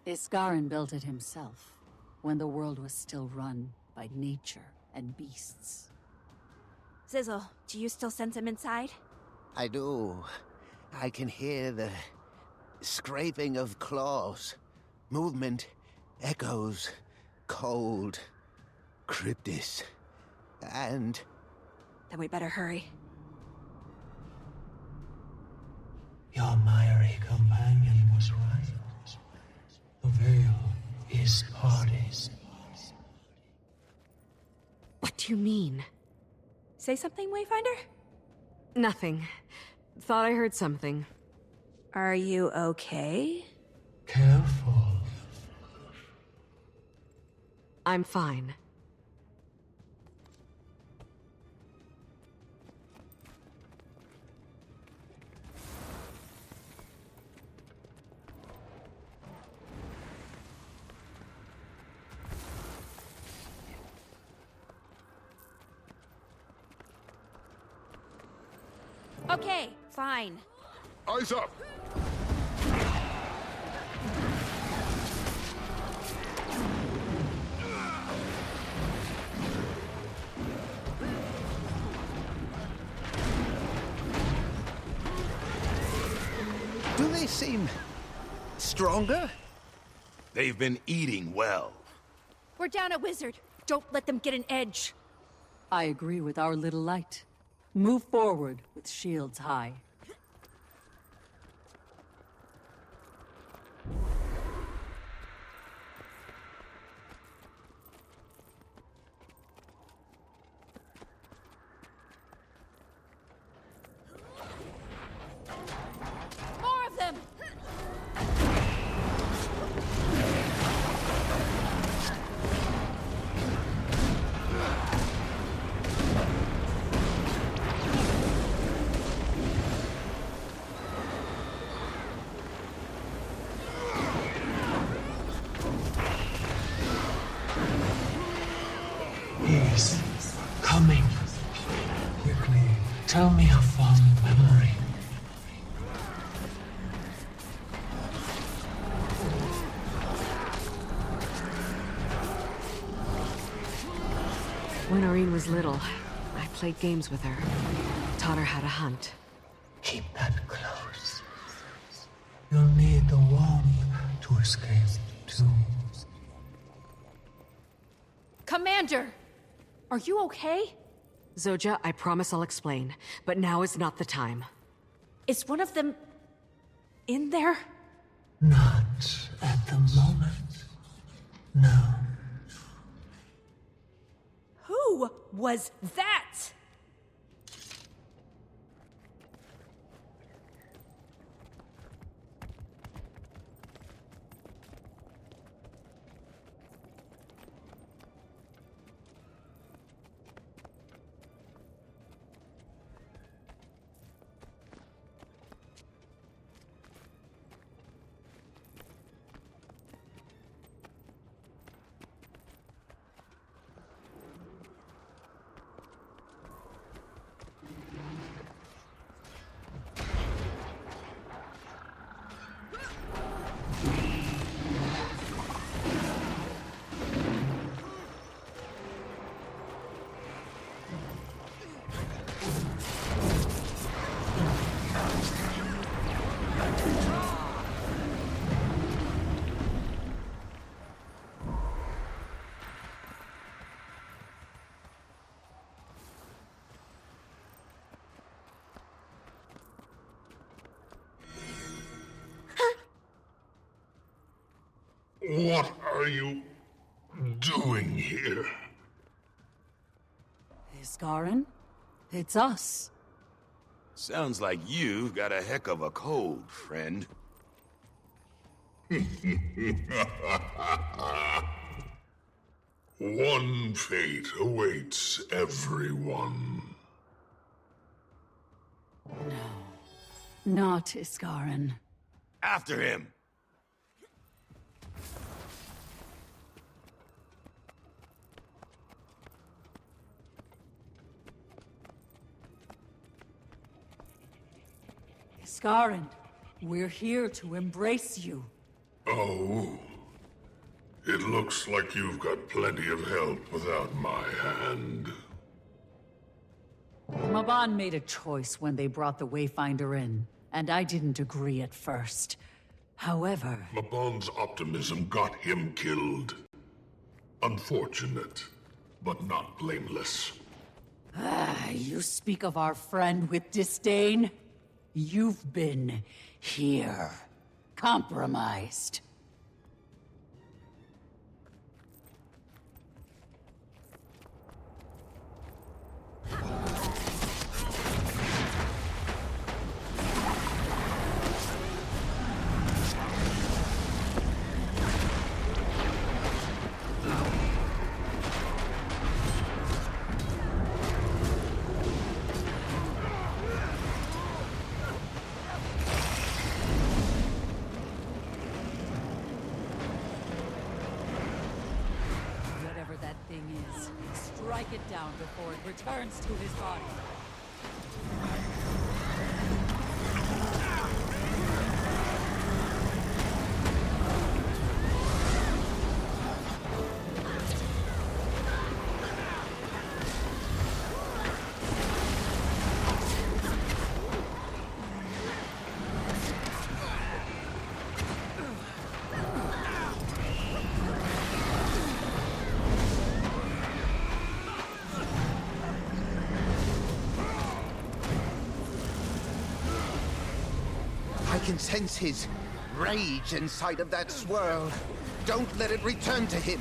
Isgaren built it himself, when the world was still run by nature and beasts. Sizzle, do you still sense him inside? I do. I can hear the scraping of claws, movement, echoes, cold, Cryptis, and... Then we better hurry. Your miry companion was right. The veil is parted. What do you mean? Say something, Wayfinder? Nothing. Thought I heard something. Are you okay? Careful. I'm fine. Okay, fine. Eyes up! Do they seem stronger? They've been eating well. We're down a wizard. Don't let them get an edge. I agree with our little light. Move forward with shields high. More of them! He's coming. Quickly, tell me a fond memory. When Irene was little, I played games with her. Taught her how to hunt. Keep that close. You'll need the wand to escape, too. Commander! Are you okay? Zoja, I promise I'll explain, but now is not the time. Is one of them... in there? Not at the moment. No. Who was that? What are you doing here? Isgaren? It's us. Sounds like you've got a heck of a cold, friend. One fate awaits everyone. Not Iskarin. After him! Iskarin, we're here to embrace you. Oh. It looks like you've got plenty of help without my hand. Mabon made a choice when they brought the Wayfinder in, and I didn't agree at first. However... Mabon's optimism got him killed. Unfortunate, but not blameless. You speak of our friend with disdain? You've been here, compromised. Whatever that thing is, strike it down before it returns to his body. I can sense his rage inside of that swirl. Don't let it return to him.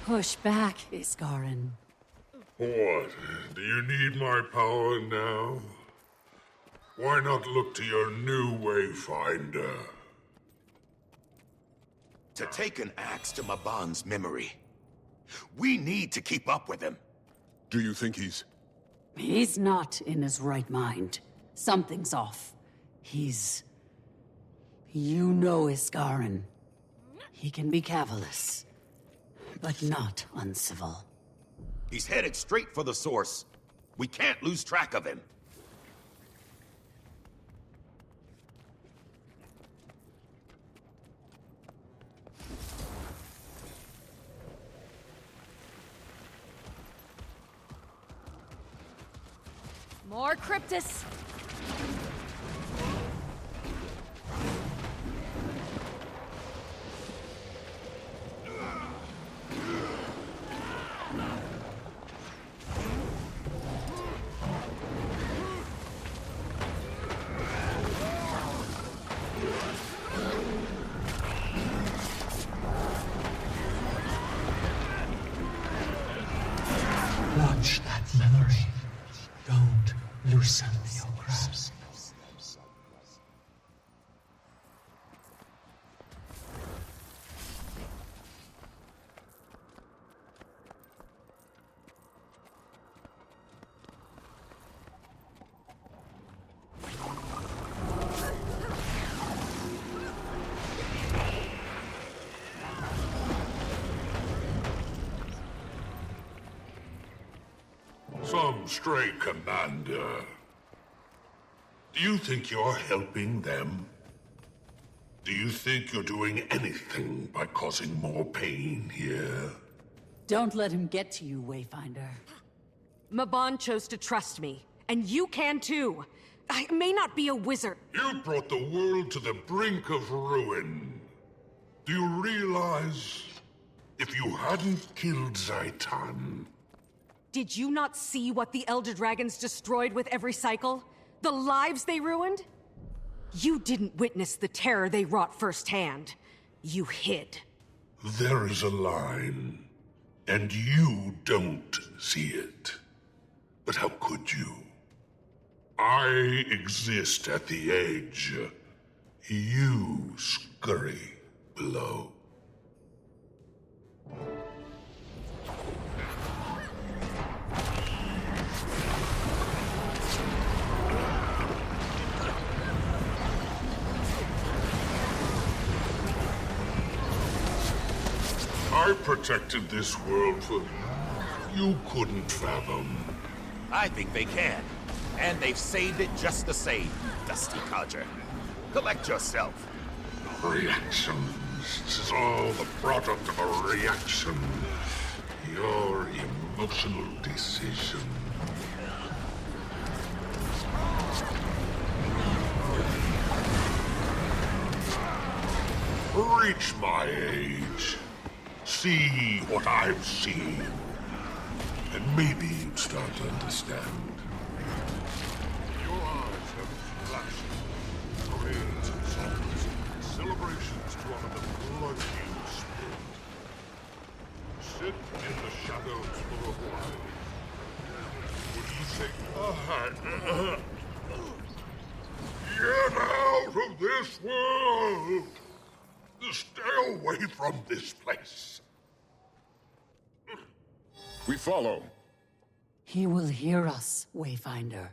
Push back, Iskarin. What? Do you need my power now? Why not look to your new Wayfinder? To take an axe to Mabon's memory. We need to keep up with him. Do you think he's... He's not in his right mind. Something's off. He's... You know Iskarin. He can be cavalice, but not uncivil. He's headed straight for the source. We can't lose track of him. More Cryptus! Watch that memory. Don't loosen your grasp. Some stray commander. Do you think you're helping them? Do you think you're doing anything by causing more pain here? Don't let him get to you, Wayfinder. Mabon chose to trust me, and you can too. I may not be a wizard. You brought the world to the brink of ruin. Do you realize, if you hadn't killed Zaitan... Did you not see what the Elder Dragons destroyed with every cycle? The lives they ruined? You didn't witness the terror they wrought firsthand. You hid. There is a line, and you don't see it. But how could you? I exist at the edge. You scurry below. I protected this world for you couldn't fathom. I think they can. And they've saved it just the same, Dusty Codger. Collect yourself. Reactions. This is all the product of a reaction. Your emotional decision. Reach my age. See what I've seen. And maybe you'd start to understand. Your eyes have flashed. Parades and songs. Celebrations to honor the blood you spilled. Sit in the shadows for a while. What do you say? Get out of this world! Stay away from this place. We follow. He will hear us, Wayfinder.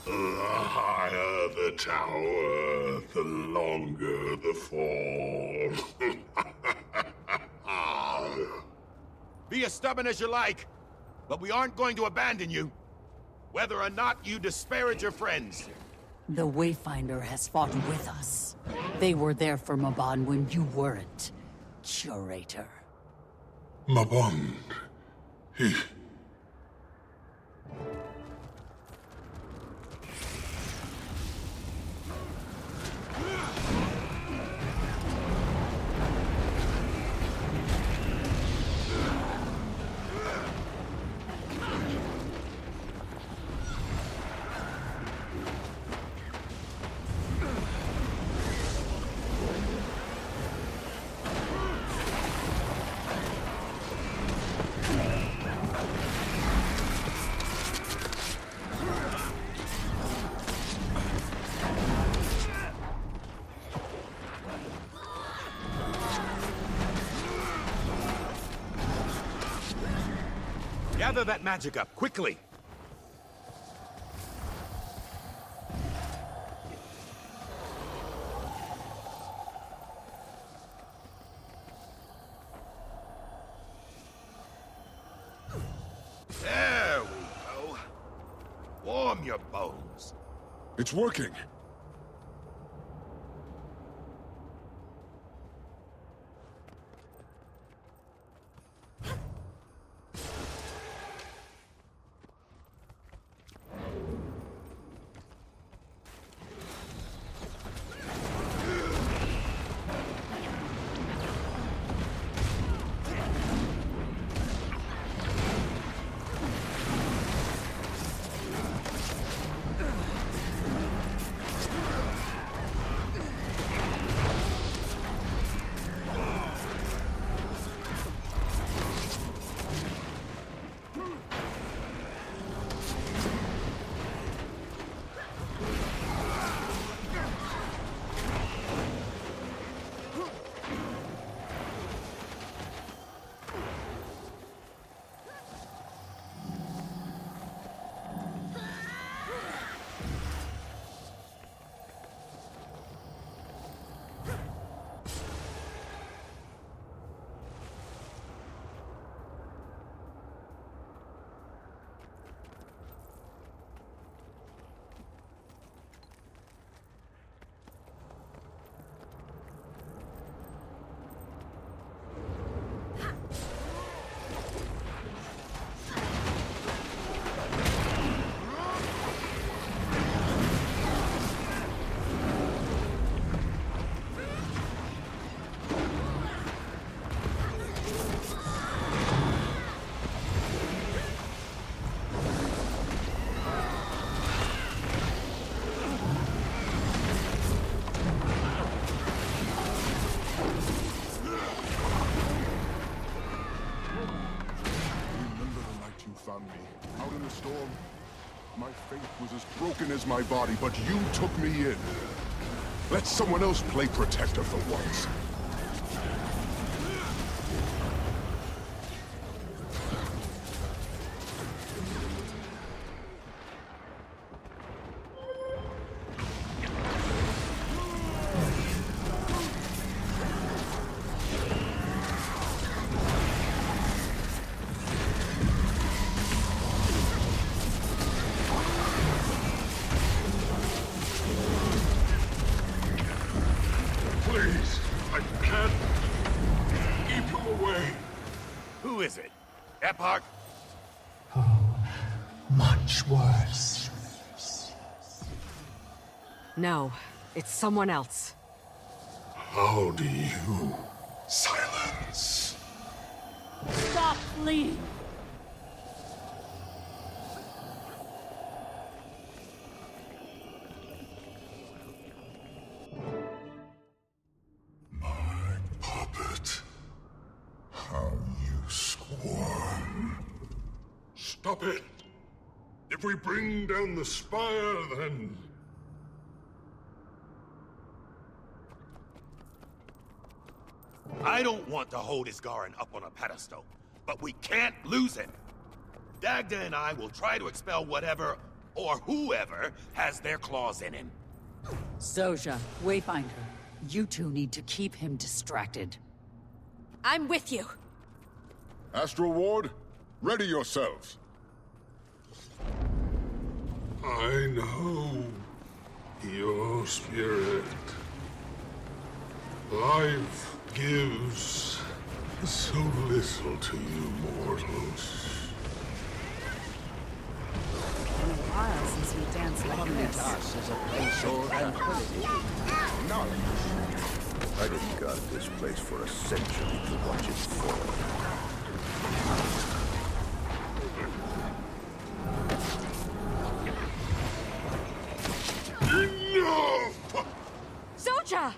The higher the tower, the longer the fall. Be as stubborn as you like, but we aren't going to abandon you, whether or not you disparage your friends. The Wayfinder has fought with us. They were there for Mabon when you weren't, Curator. Mabon, he... Gather that magic up, quickly! There we go. Warm your bones. It's working. found me, out in the storm. My faith was as broken as my body, but you took me in. Let someone else play protector for once. Please, I can't keep him away. Who is it? Epoch? Much worse. No, it's someone else. How do you... Silence. Stop fleeing! Puppet. How you squirm. Stop it! If we bring down the spire, then... I don't want to hold Isgarin up on a pedestal, but we can't lose him. Dagda and I will try to expel whatever, or whoever, has their claws in him. Zojja, Wayfinder, you two need to keep him distracted. I'm with you. Astral Ward, ready yourselves. I know your spirit. Life gives so little to you mortals. Been a while since we danced like this. Is a place of tranquility. Knowledge. I didn't guard this place for a century to watch it fall. Enough! Zojja!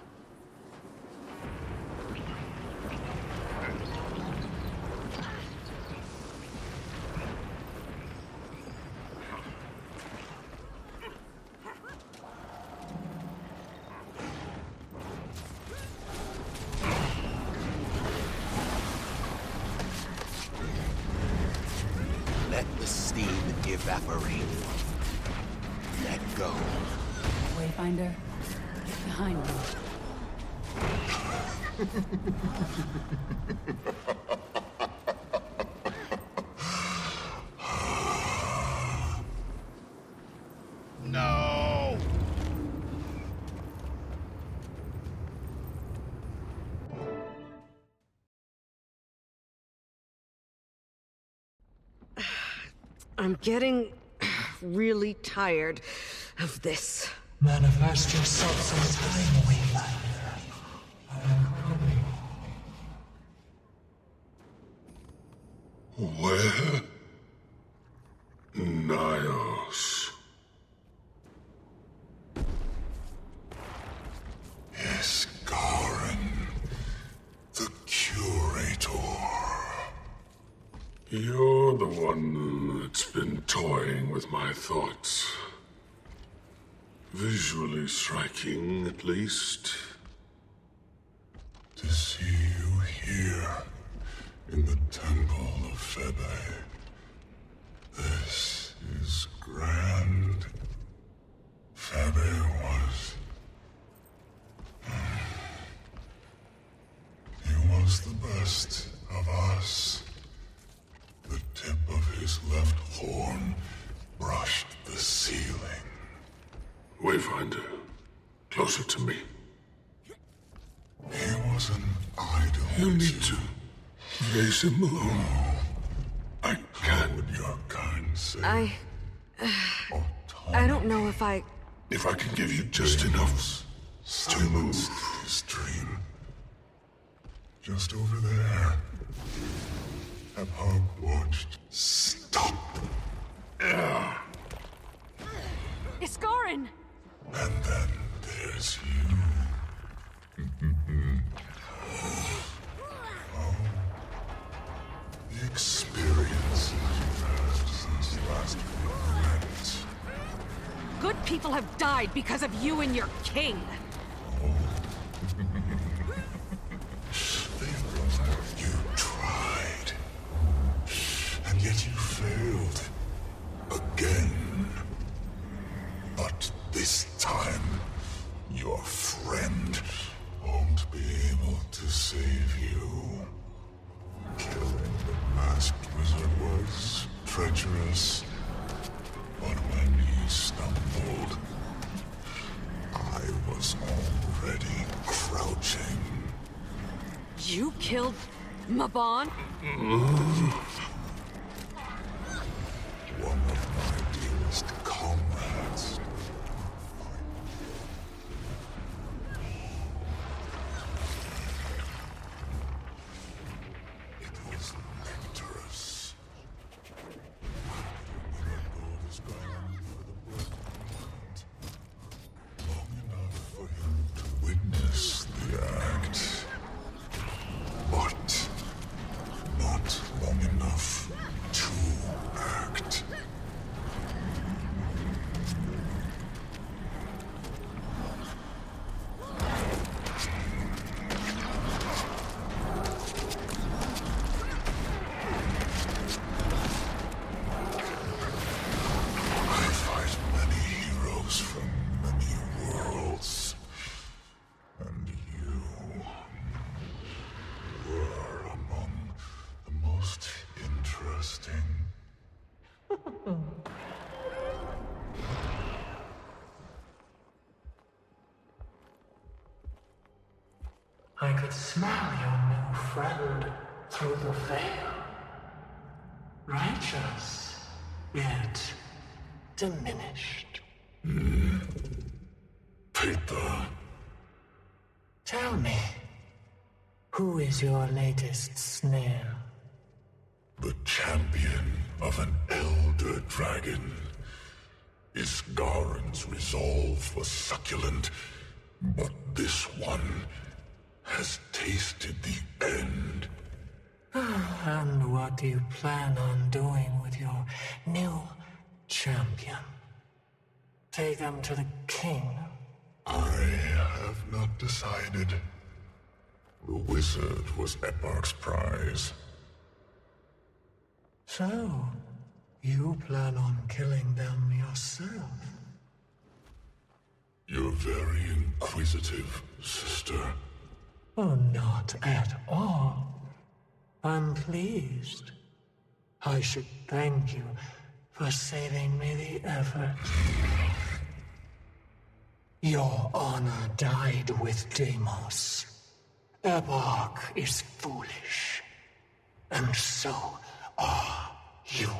Let the steam evaporate. Let go. Wayfinder, behind me. No! I'm getting really tired of this. Manifest yourself sometime, Wayfinder. I am coming. Where? Nios. Isgarin, the Curator. You're the one that's been toying with my thoughts. Visually striking, at least. To see you here, in the Temple of Febe. This is grand. Febe was... He was the best of us. The tip of his left horn brushed the ceiling. Wayfinder, closer to me. He was an idol. You need to face him alone. I can't. Would your kind say? I don't know if I... If I can give you just enough to move. His dream. Just over there. Epoch watched. Stop! Isgarin! And then there's you. Oh, the experiences you've had. last regret. Good people have died because of you and your king. You tried. And yet you failed. Again. But this time, your friend won't be able to save you. Killing the masked wizard was treacherous. But when he stumbled, I was already crouching. You killed Mabon? One of my dearest comrades. It was dangerous. Gold is gone for the blood. Long enough for him to witness the act. But not long enough to act. I fight many heroes from many worlds, and you were among the most interesting. I could smell your new friend through the veil. Righteous, yet diminished. Peter. Tell me, who is your latest snare? The champion of an elder dragon. Isgaren's resolve was succulent, but this one has tasted the end. And what do you plan on doing with your new champion? Take them to the king? I have not decided. The wizard was Eparch's prize. So, you plan on killing them yourself? You're very inquisitive, sister. Oh, not at all. I'm pleased. I should thank you for saving me the effort. Your honor died with Deimos. Eparch is foolish. And so are you.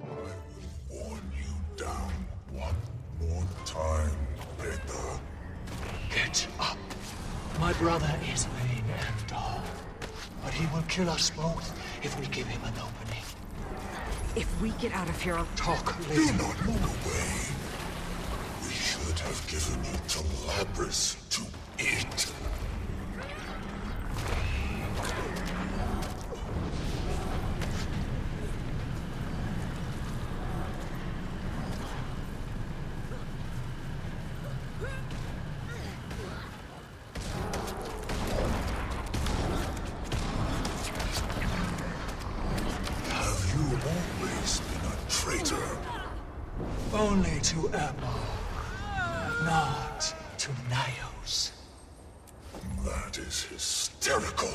I will warn you down one more time, Peter. Get up. My brother is vain and all, but he will kill us both if we give him an opening. If we get out of here, I'll talk Do later. not look away. We should have given you to Labrys to eat. Have you always been a traitor? Only to Eparch, not to Nyos. That is hysterical.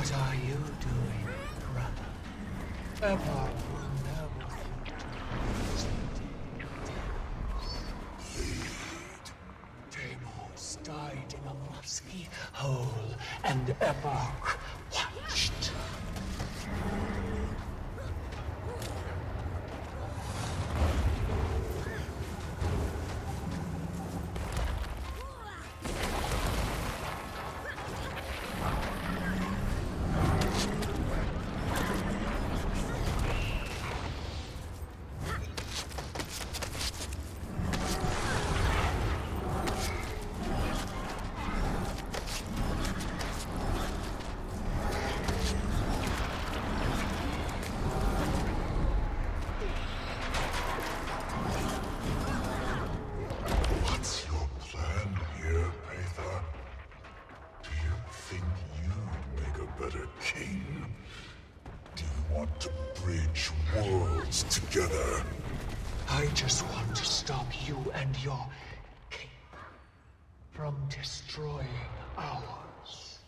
What are you doing, brother? Epoch will never Deimos died in a musky hole, and Epoch watched. What's your plan here, Patha? Do you think you make a better king? Do you want to bridge worlds together? I just want to stop you and your king from destroying ours.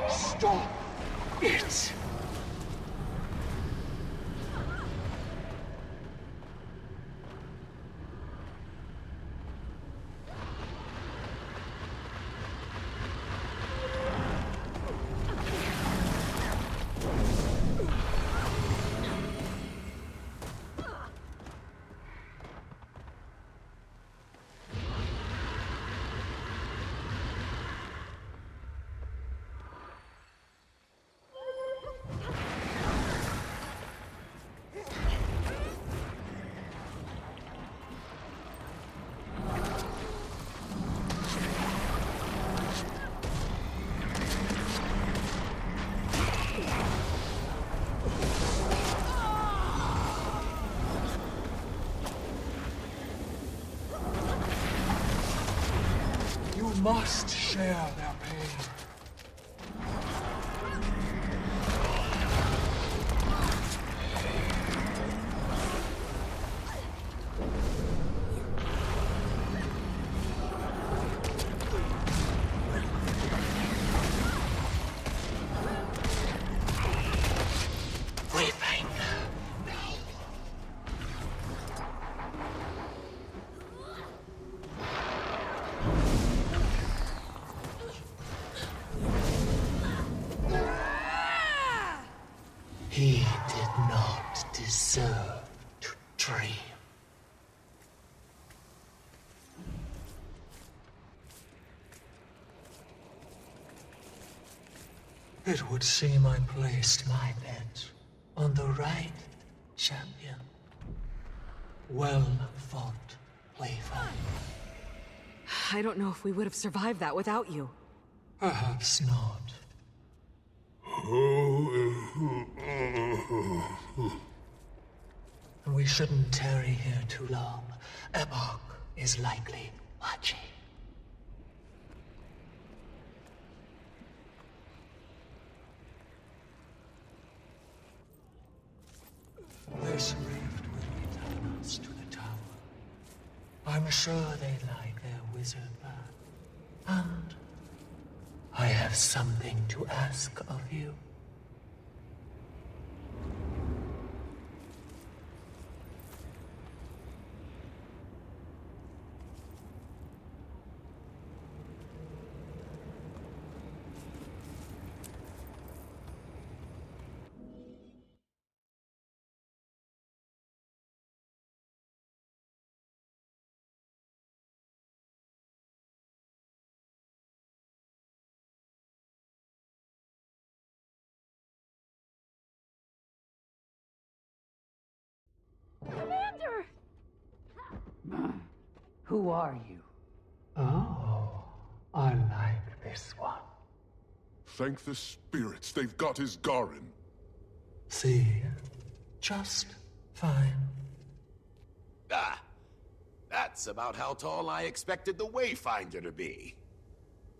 Stop it! You must share their pain. Weeping. He did not deserve to dream. It would seem I placed my bet on the right champion. Well fought, playful. I don't know if we would have survived that without you. Perhaps not. We shouldn't tarry here too long. Epoch is likely watching. This rift will return us to the tower. I'm sure they like their wizard back. And I have something to ask of you. Commander! Who are you? Oh, I like this one. Thank the spirits, they've got his Garin. See, just fine. Ah, that's about how tall I expected the Wayfinder to be.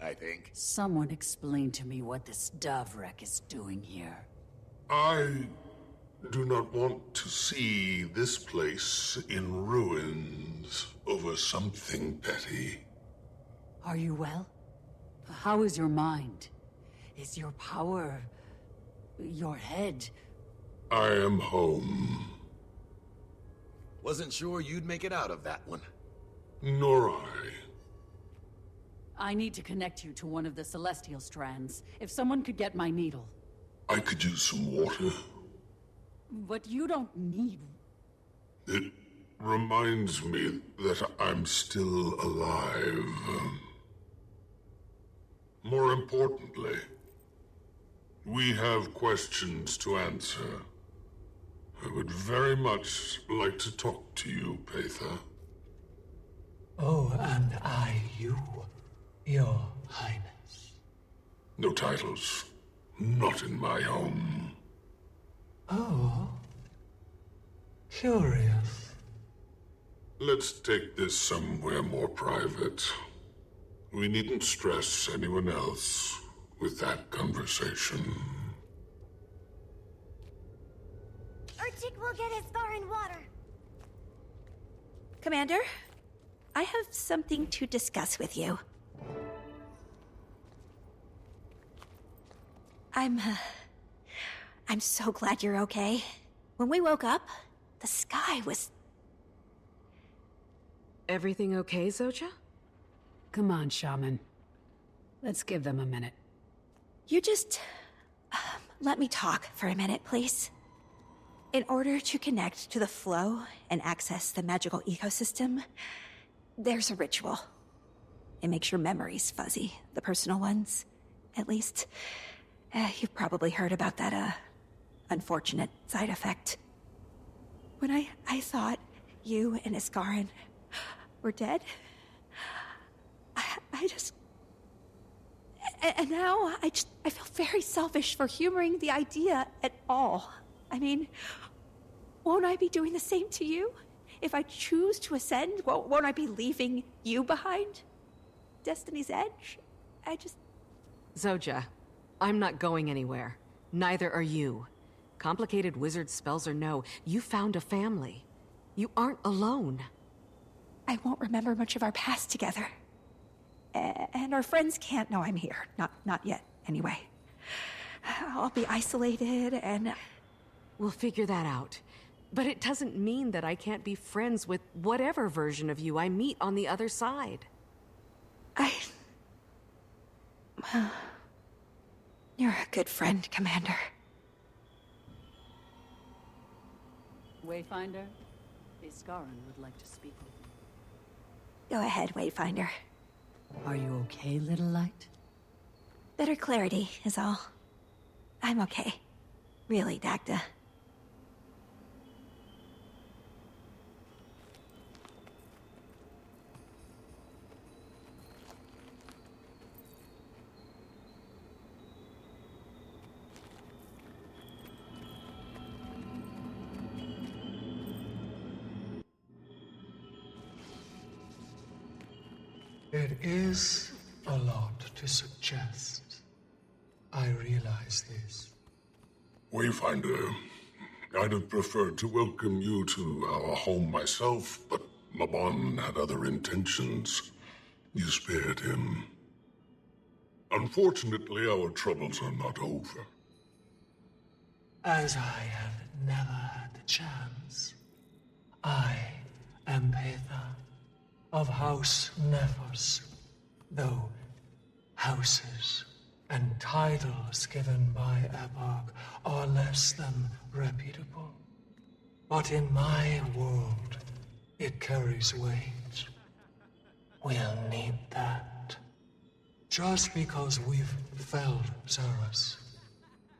I think. Someone explain to me what this dove wreck is doing here. I do not want to see this place in ruins over something petty. Are you well? How is your mind? Is your power... your head? I am home. Wasn't sure you'd make it out of that one. Nor I. I need to connect you to one of the celestial strands. If someone could get my needle. I could use some water. But you don't need... It reminds me that I'm still alive. More importantly, we have questions to answer. I would very much like to talk to you, Paitha. Oh, and I, you, Your Highness. No titles. Not in my home. Oh. Curious. Let's take this somewhere more private. We needn't stress anyone else with that conversation. Urchik will get his scar in water. Commander, I have something to discuss with you. I'm so glad you're okay. When we woke up, the sky was... Everything okay, Zoja? Come on, Shaman. Let's give them a minute. You just... let me talk for a minute, please. In order to connect to the flow and access the magical ecosystem, there's a ritual. It makes your memories fuzzy, the personal ones, at least. You've probably heard about that, unfortunate side effect. When I thought you and Iskarin were dead, I just... And now, I feel very selfish for humoring the idea at all. I mean, won't I be doing the same to you? If I choose to ascend, won't I be leaving you behind? Destiny's Edge? I just... Zoja, I'm not going anywhere. Neither are you. Complicated wizard spells or no, you found a family. You aren't alone. I won't remember much of our past together. And our friends can't know I'm here. Not yet, anyway. I'll be isolated and... We'll figure that out. But it doesn't mean that I can't be friends with whatever version of you I meet on the other side. You're a good friend, Commander. Wayfinder, Iskarin would like to speak with you. Go ahead, Wayfinder. Are you okay, little light? Better clarity is all. I'm okay. Really, Dagda. It is a lot to suggest. I realize this. Wayfinder, I'd have preferred to welcome you to our home myself, but Mabon had other intentions. You spared him. Unfortunately, our troubles are not over. As I have never had the chance, I am Paitha of House Nephos, though houses and titles given by Epoch are less than reputable. But in my world, it carries weight. We'll need that. Just because we've felled Zerus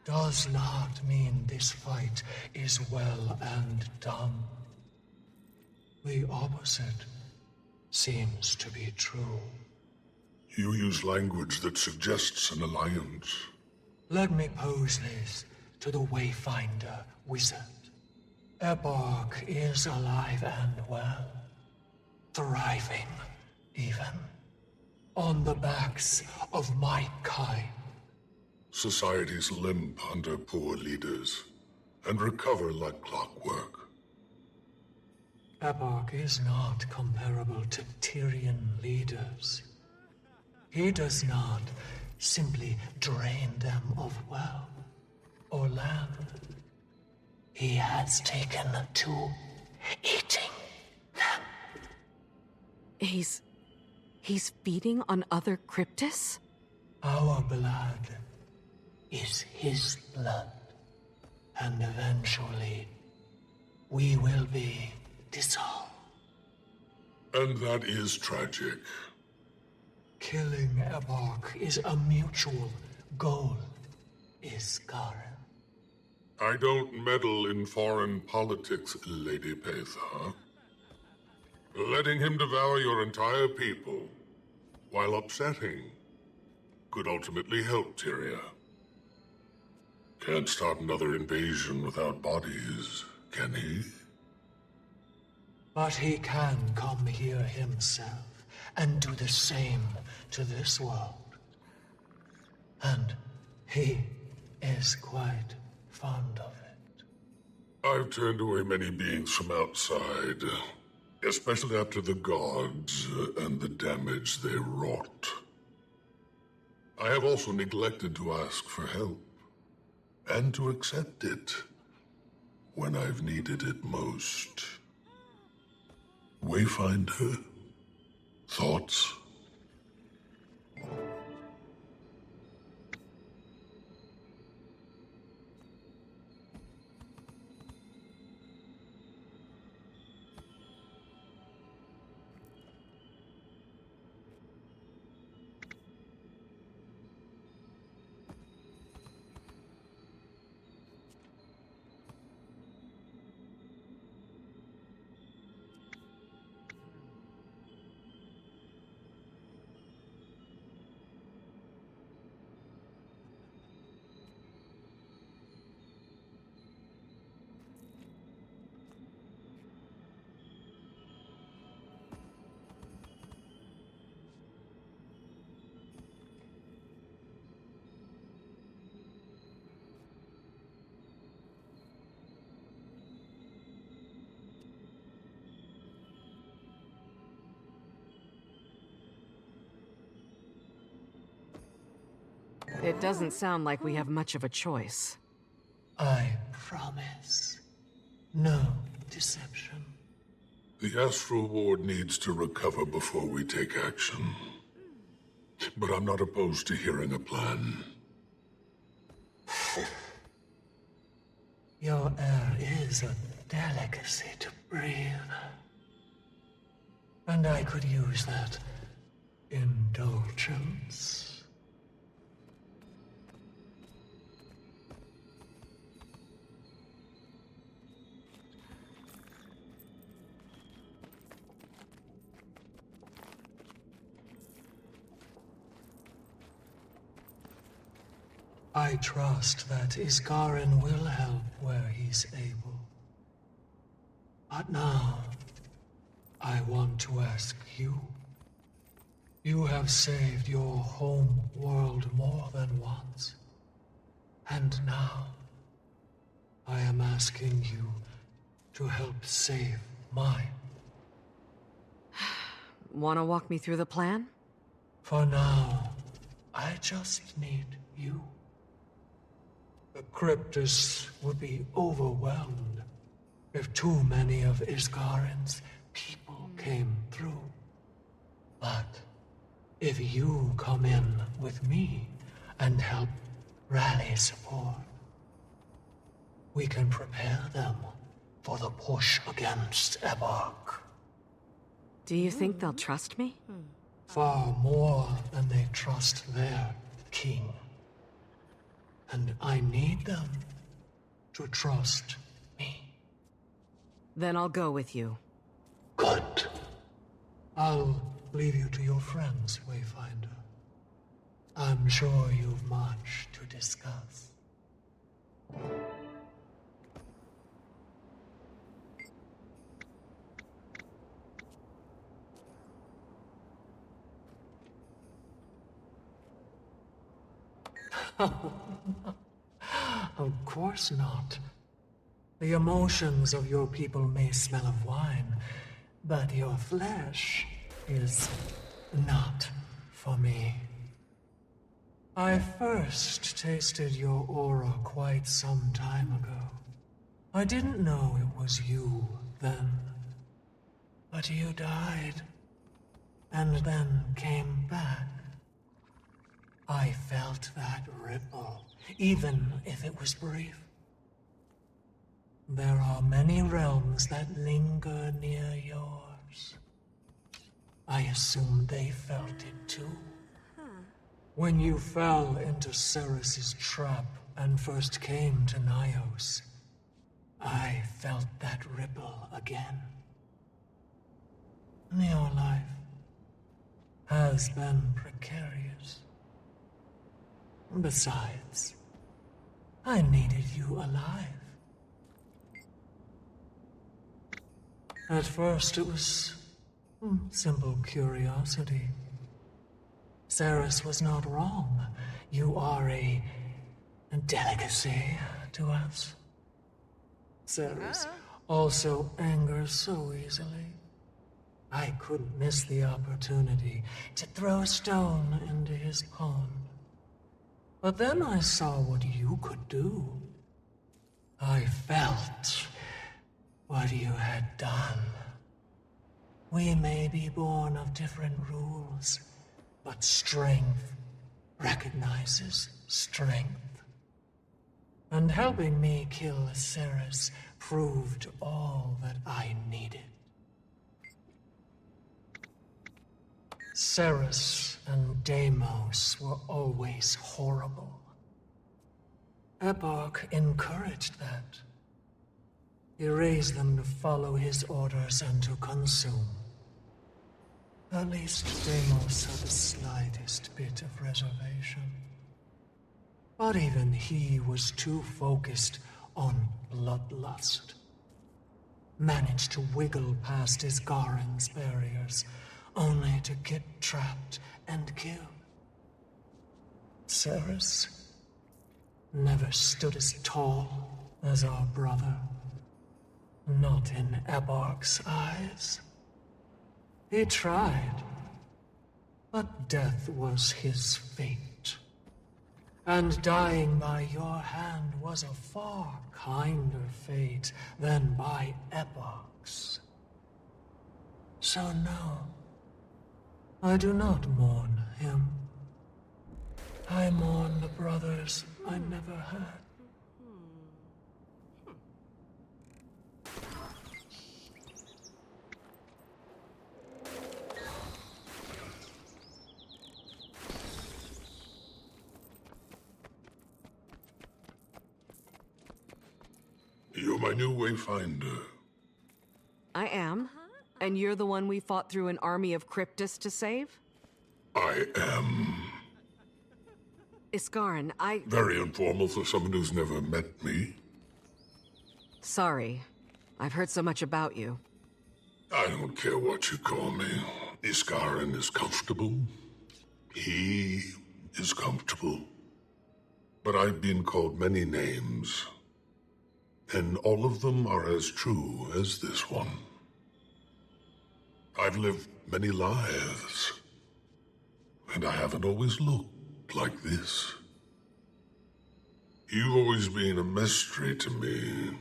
does not mean this fight is well and done. The opposite seems to be true. You use language that suggests an alliance. Let me pose this to the Wayfinder wizard. Epoch is alive and well. Thriving, even. On the backs of my kind. Societies limp under poor leaders, and recover like clockwork. Epoch is not comparable to Tyrian leaders. He does not simply drain them of wealth or land. He has taken to eating them. He's feeding on other Cryptis? Our blood is his blood. And eventually, we will be dissolved. And that is tragic. Killing Ebork is a mutual goal, Isgaren. I don't meddle in foreign politics, Lady Petha. Letting him devour your entire people, while upsetting, could ultimately help Tyria. Can't start another invasion without bodies, can he? But he can come here himself and do the same to this world. And he is quite fond of it. I've turned away many beings from outside, especially after the gods and the damage they wrought. I have also neglected to ask for help, and to accept it when I've needed it most. Wayfinder? Thoughts? It doesn't sound like we have much of a choice. I promise. No deception. The Astral Ward needs to recover before we take action. But I'm not opposed to hearing a plan. Your air is a delicacy to breathe. And I could use that indulgence. I trust that Isgaren will help where he's able. But now, I want to ask you. You have saved your home world more than once. And now, I am asking you to help save mine. Wanna walk me through the plan? For now, I just need you. The Cryptis would be overwhelmed if too many of Isgaren's people came through. But if you come in with me and help rally support, we can prepare them for the push against Ebork. Do you think they'll trust me? Far more than they trust their king. And I need them to trust me. Then I'll go with you. Good. I'll leave you to your friends, Wayfinder. I'm sure you've much to discuss. Of course not. The emotions of your people may smell of wine, but your flesh is not for me. I first tasted your aura quite some time ago. I didn't know it was you then. But you died, and then came back. I felt that ripple, even if it was brief. There are many realms that linger near yours. I assume they felt it too. When you fell into Ceres's trap and first came to Nyos, I felt that ripple again. Your life has been precarious. Besides, I needed you alive. At first it was simple curiosity. Ceres was not wrong. You are a delicacy to us. Ceres also angers so easily. I couldn't miss the opportunity to throw a stone into his pond. But then I saw what you could do. I felt what you had done. We may be born of different rules, but strength recognizes strength. And helping me kill Ceres proved all that I needed. Ceres and Deimos were always horrible. Epoch encouraged that. He raised them to follow his orders and to consume. At least Deimos had the slightest bit of reservation. But even he was too focused on bloodlust. Managed to wiggle past his Garen's barriers, only to get trapped and killed. Ceres never stood as tall as our brother. Not in Epoch's eyes. He tried, but death was his fate. And dying by your hand was a far kinder fate than by Epoch's. So no, I do not mourn him. I mourn the brothers I never had. You're my new wayfinder. I am. And you're the one we fought through an army of Cryptus to save? I am. Iskarin, Very informal for someone who's never met me. Sorry. I've heard so much about you. I don't care what you call me. Iskarin is comfortable. He is comfortable. But I've been called many names. And all of them are as true as this one. I've lived many lives. And I haven't always looked like this. You've always been a mystery to me.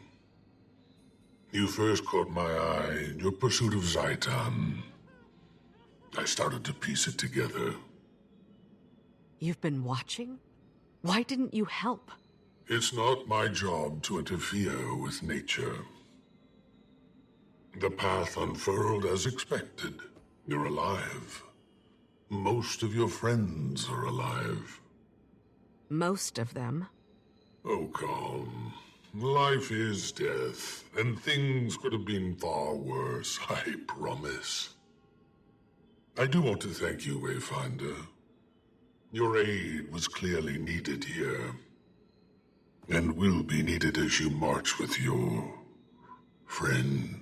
You first caught my eye in your pursuit of Zaitan. I started to piece it together. You've been watching? Why didn't you help? It's not my job to interfere with nature. The path unfurled as expected. You're alive. Most of your friends are alive. Most of them? Oh, calm. Life is death, and things could have been far worse, I promise. I do want to thank you, Wayfinder. Your aid was clearly needed here. And will be needed as you march with your friend.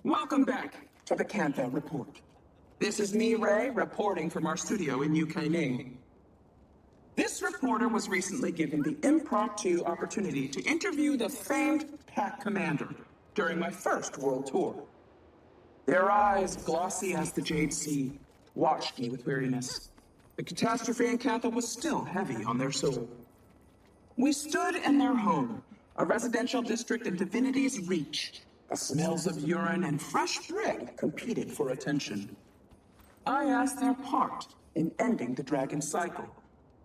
Welcome back to the Cantha Report. This is me, Ray, reporting from our studio in UK. This reporter was recently given the impromptu opportunity to interview the famed Pack Commander during my first world tour. Their eyes, glossy as the Jade Sea, watched me with weariness. The catastrophe in Cantha was still heavy on their soul. We stood in their home, a residential district in Divinity's reach. The smells of urine and fresh bread competed for attention. I asked their part in ending the dragon cycle.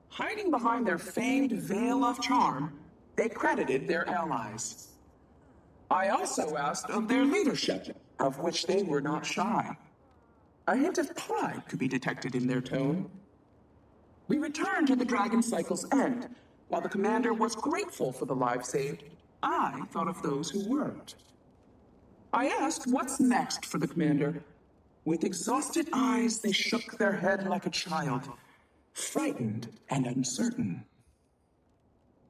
Hiding behind their famed veil of charm, they credited their allies. I also asked of their leadership, of which they were not shy. A hint of pride could be detected in their tone. We returned to the dragon cycle's end. While the commander was grateful for the lives saved, I thought of those who weren't. I asked what's next for the commander. With exhausted eyes, they shook their head like a child, frightened and uncertain.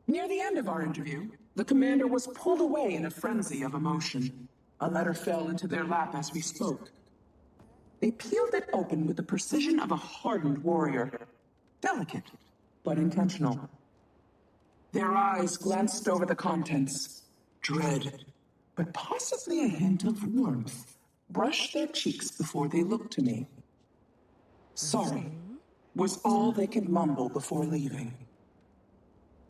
Near the end of our interview, the commander was pulled away in a frenzy of emotion. A letter fell into their lap as we spoke. They peeled it open with the precision of a hardened warrior. Delicate, but intentional. Their eyes glanced over the contents. Dread, but possibly a hint of warmth, brushed their cheeks before they looked to me. Sorry, was all they could mumble before leaving.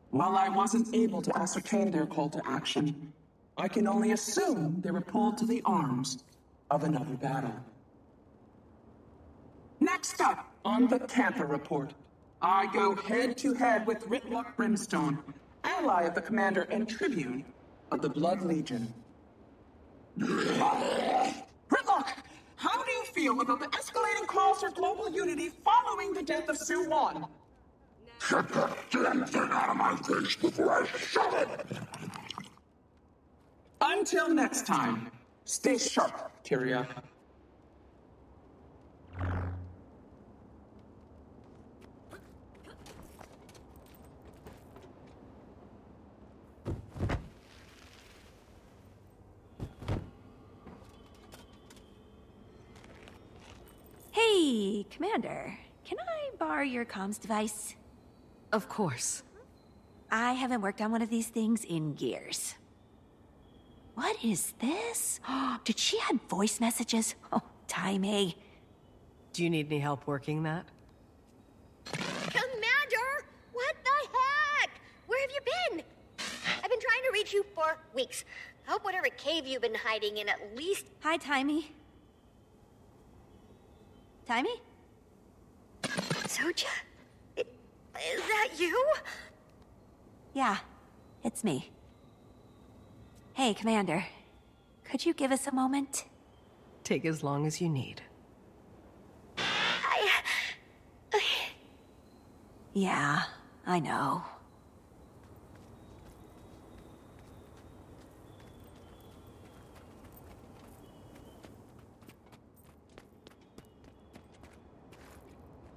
While I wasn't able to ascertain their call to action, I can only assume they were pulled to the arms of another battle. Next up on the Cantha Report, I go head-to-head with Ritlock Brimstone, ally of the commander and tribune of the Blood Legion. Ritlock, how do you feel about the escalating calls for global unity following the death of Sue Wan? Get that damn thing out of my face before I shove it! Until next time, stay sharp, Tyria. Hey, Commander. Can I borrow your comms device? Of course. I haven't worked on one of these things in years. What is this? Did she add voice messages? Oh, timey. Do you need any help working that? Commander! What the heck? Where have you been? I've been trying to reach you for weeks. I hope whatever cave you've been hiding in at least... Hi, Timey. Timey? Zoja? Is that you? Yeah, it's me. Hey, Commander. Could you give us a moment? Take as long as you need. Yeah, I know.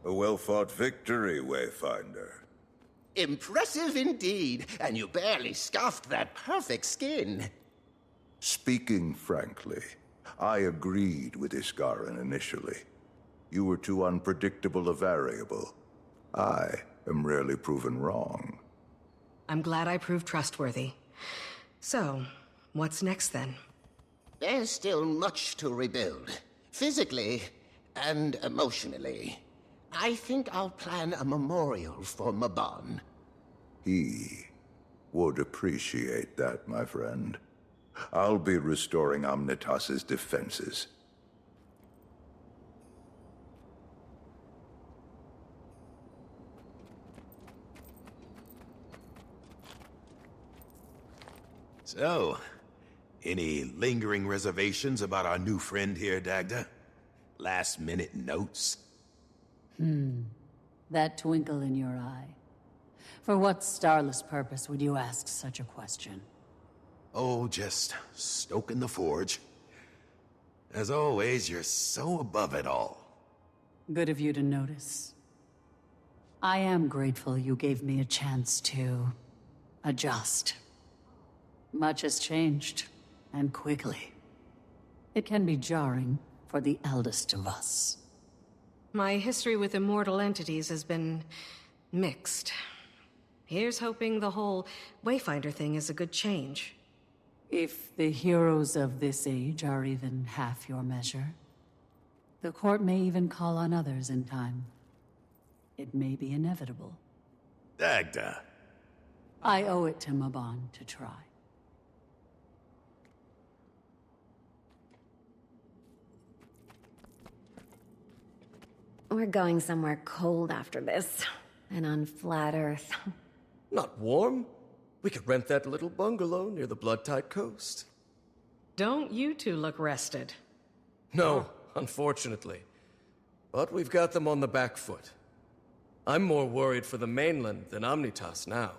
A well-fought victory, Wayfinder. Impressive indeed, and you barely scuffed that perfect skin. Speaking frankly, I agreed with Iskarin initially. You were too unpredictable a variable. I am rarely proven wrong. I'm glad I proved trustworthy. So, what's next then? There's still much to rebuild, physically and emotionally. I think I'll plan a memorial for Mabon. He would appreciate that, my friend. I'll be restoring Omnitas's defenses. So, any lingering reservations about our new friend here, Dagda? Last-minute notes? That twinkle in your eye. For what starless purpose would you ask such a question? Oh, just stoking the forge. As always, you're so above it all. Good of you to notice. I am grateful you gave me a chance to adjust. Much has changed, and quickly. It can be jarring for the eldest of us. My history with immortal entities has been mixed. Here's hoping the whole Wayfinder thing is a good change. If the heroes of this age are even half your measure, the court may even call on others in time. It may be inevitable. Dagda. I owe it to Mabon to try. We're going somewhere cold after this. And on flat Earth. Not warm. We could rent that little bungalow near the Blood-Tide coast. Don't you two look rested? No, unfortunately. But we've got them on the back foot. I'm more worried for the mainland than Omnitas now.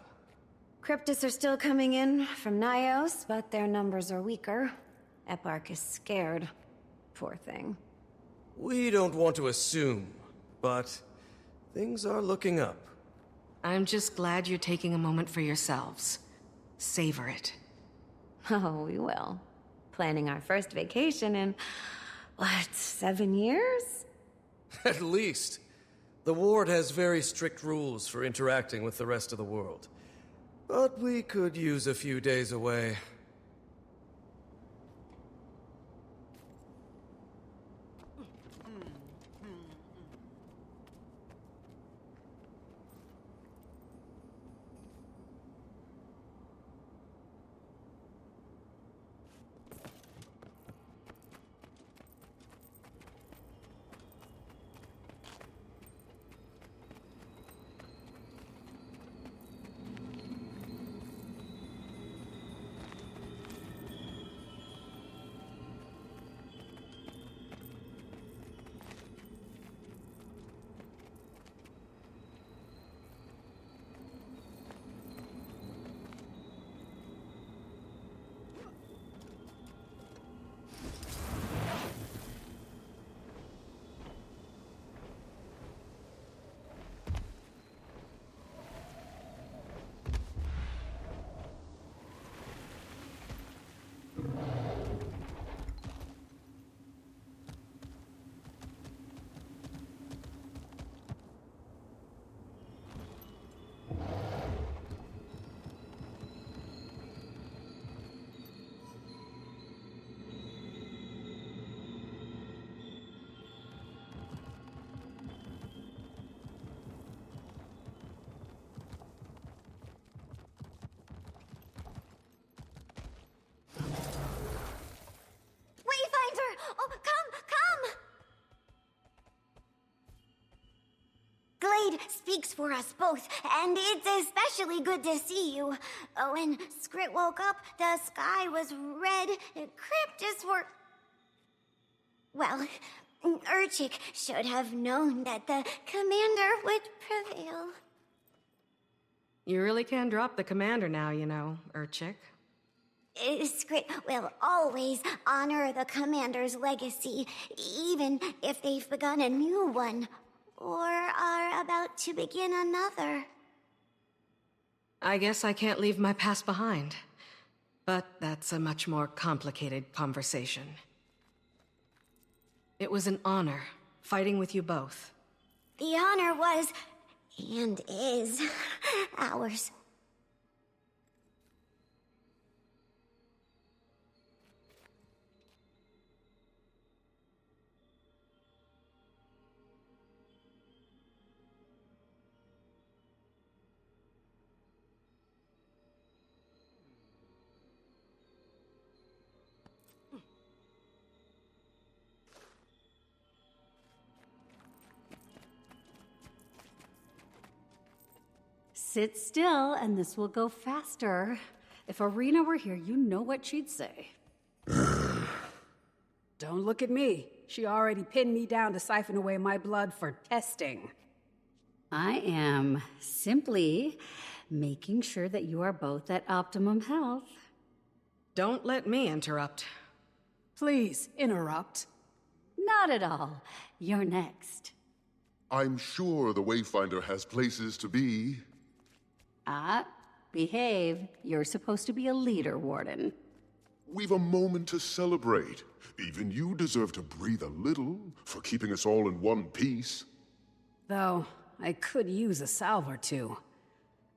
Cryptis are still coming in from Nyos, but their numbers are weaker. Eparch is scared. Poor thing. We don't want to assume, but things are looking up. I'm just glad you're taking a moment for yourselves. Savor it. Oh, we will. Planning our first vacation in, what, 7 years? At least. The Ward has very strict rules for interacting with the rest of the world. But we could use a few days away. Glade speaks for us both, and it's especially good to see you. When Skrit woke up, the sky was red, Cryptis were... Well, Urchik should have known that the commander would prevail. You really can drop the commander now, you know, Urchik. Skrit will always honor the commander's legacy, even if they've begun a new one, or are about to begin another. I guess I can't leave my past behind. But that's a much more complicated conversation. It was an honor, fighting with you both. The honor was, and is, ours. Sit still, and this will go faster. If Arena were here, you know what she'd say. Don't look at me. She already pinned me down to siphon away my blood for testing. I am simply making sure that you are both at optimum health. Don't let me interrupt. Please, interrupt. Not at all. You're next. I'm sure the Wayfinder has places to be. Behave. You're supposed to be a leader, Warden. We've a moment to celebrate. Even you deserve to breathe a little for keeping us all in one piece. Though, I could use a salve or two.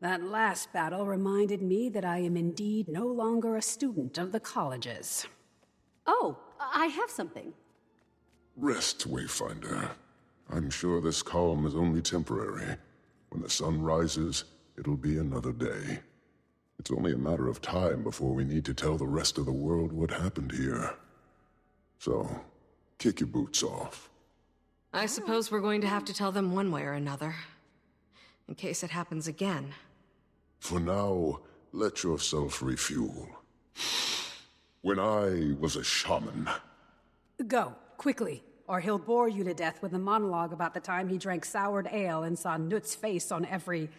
That last battle reminded me that I am indeed no longer a student of the colleges. Oh, I have something. Rest, Wayfinder. I'm sure this calm is only temporary. When the sun rises, it'll be another day. It's only a matter of time before we need to tell the rest of the world what happened here. So, kick your boots off. I suppose we're going to have to tell them one way or another. In case it happens again. For now, let yourself refuel. When I was a shaman... Go, quickly, or he'll bore you to death with a monologue about the time he drank soured ale and saw Nut's face on every...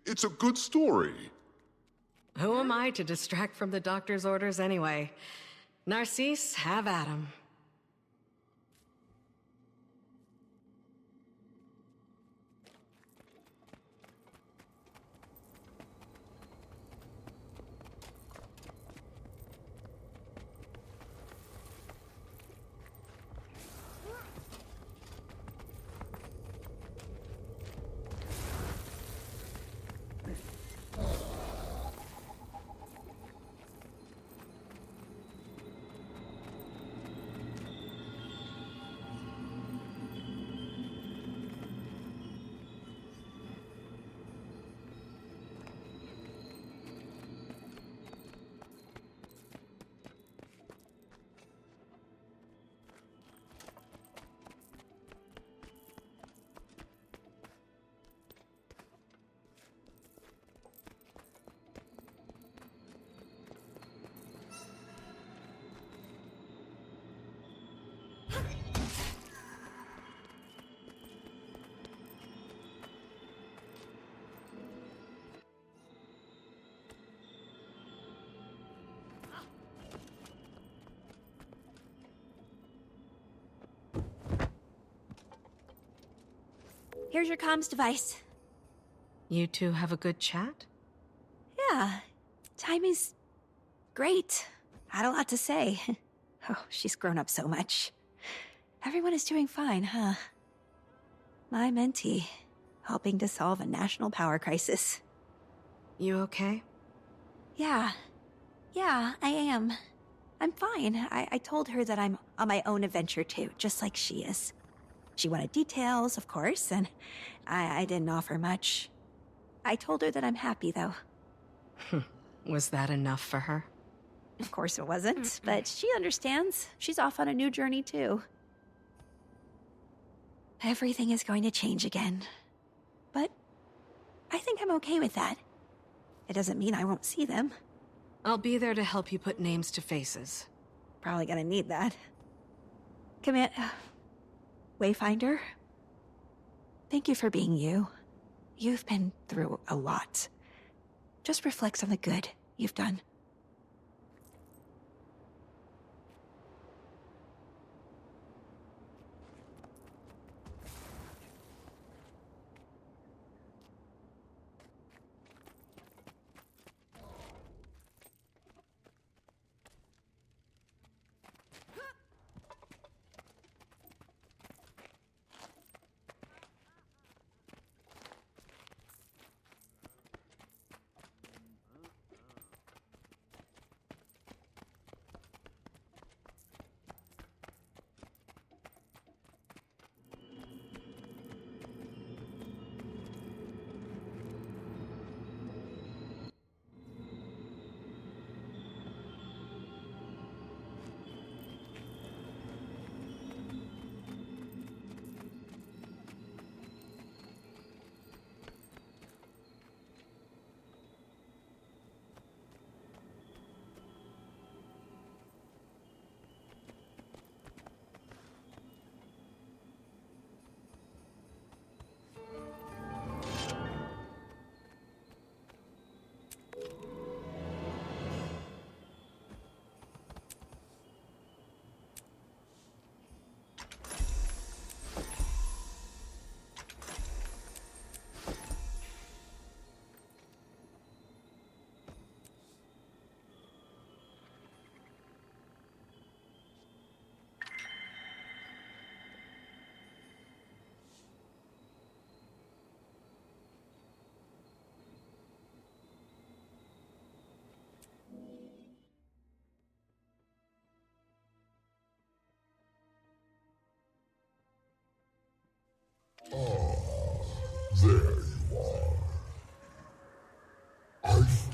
It's a good story. Who am I to distract from the doctor's orders anyway? Narcisse, have at him. Here's your comms device. You two have a good chat? Yeah, timing's great. Had a lot to say. Oh, she's grown up so much. Everyone is doing fine, huh? My mentee, helping to solve a national power crisis. You okay? Yeah, I am. I'm fine. I told her that I'm on my own adventure too, just like she is. She wanted details, of course, and I didn't offer much. I told her that I'm happy, though. Was that enough for her? Of course it wasn't, but she understands. She's off on a new journey, too. Everything is going to change again. But I think I'm okay with that. It doesn't mean I won't see them. I'll be there to help you put names to faces. Probably gonna need that. Come in. Wayfinder, thank you for being you. You've been through a lot. Just reflects on the good you've done.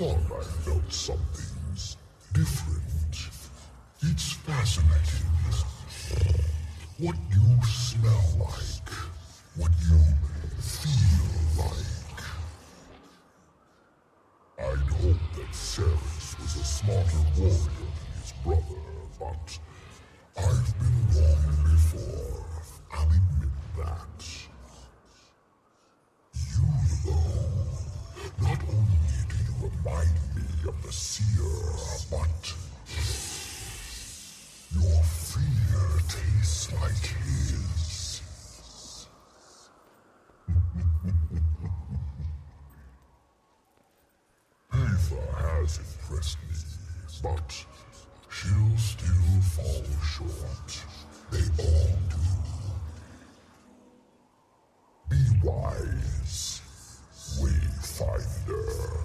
thought I felt something different. It's fascinating. What you smell like, what you feel like. I'd hoped that Ceres was a smarter warrior than his brother, but I've been wrong before. I'll admit that. You, though, not only do you remind me of the seer, but your fear tastes like his. Ava has impressed me, but she'll still fall short. They all do. Be wise, Wayfinder.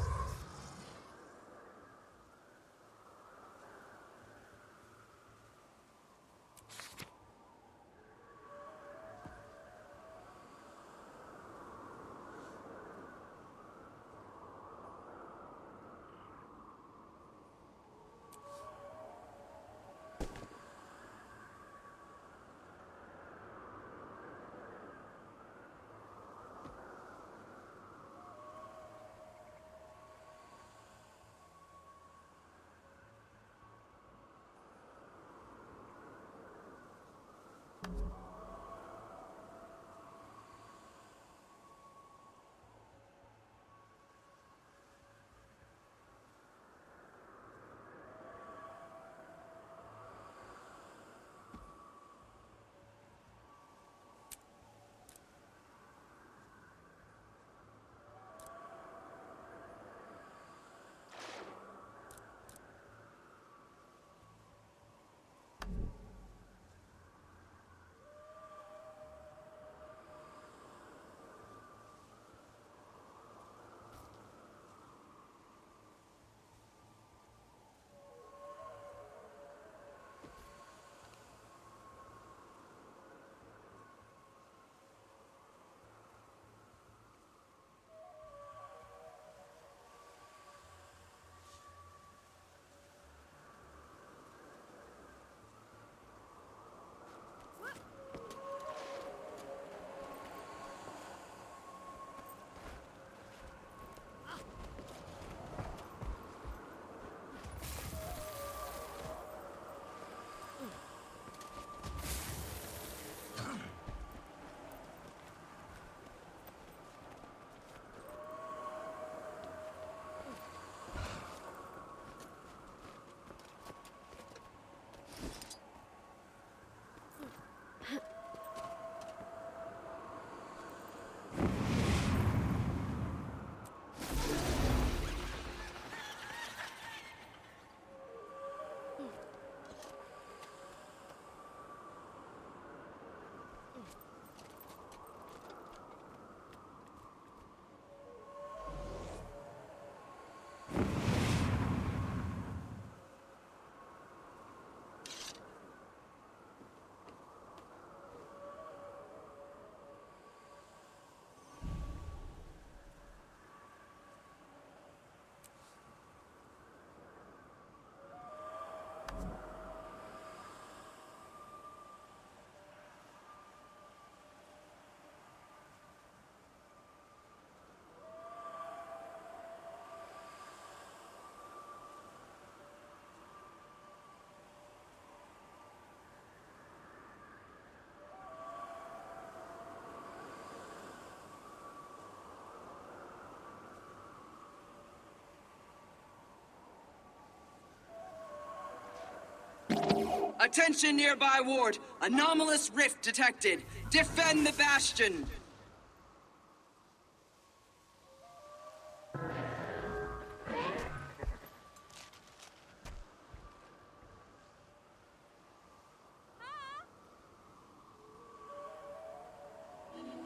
Attention nearby ward! Anomalous rift detected! Defend the bastion!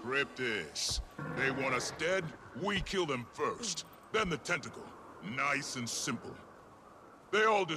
Cryptis. They want us dead, we kill them first. Then the tentacle. Nice and simple. They all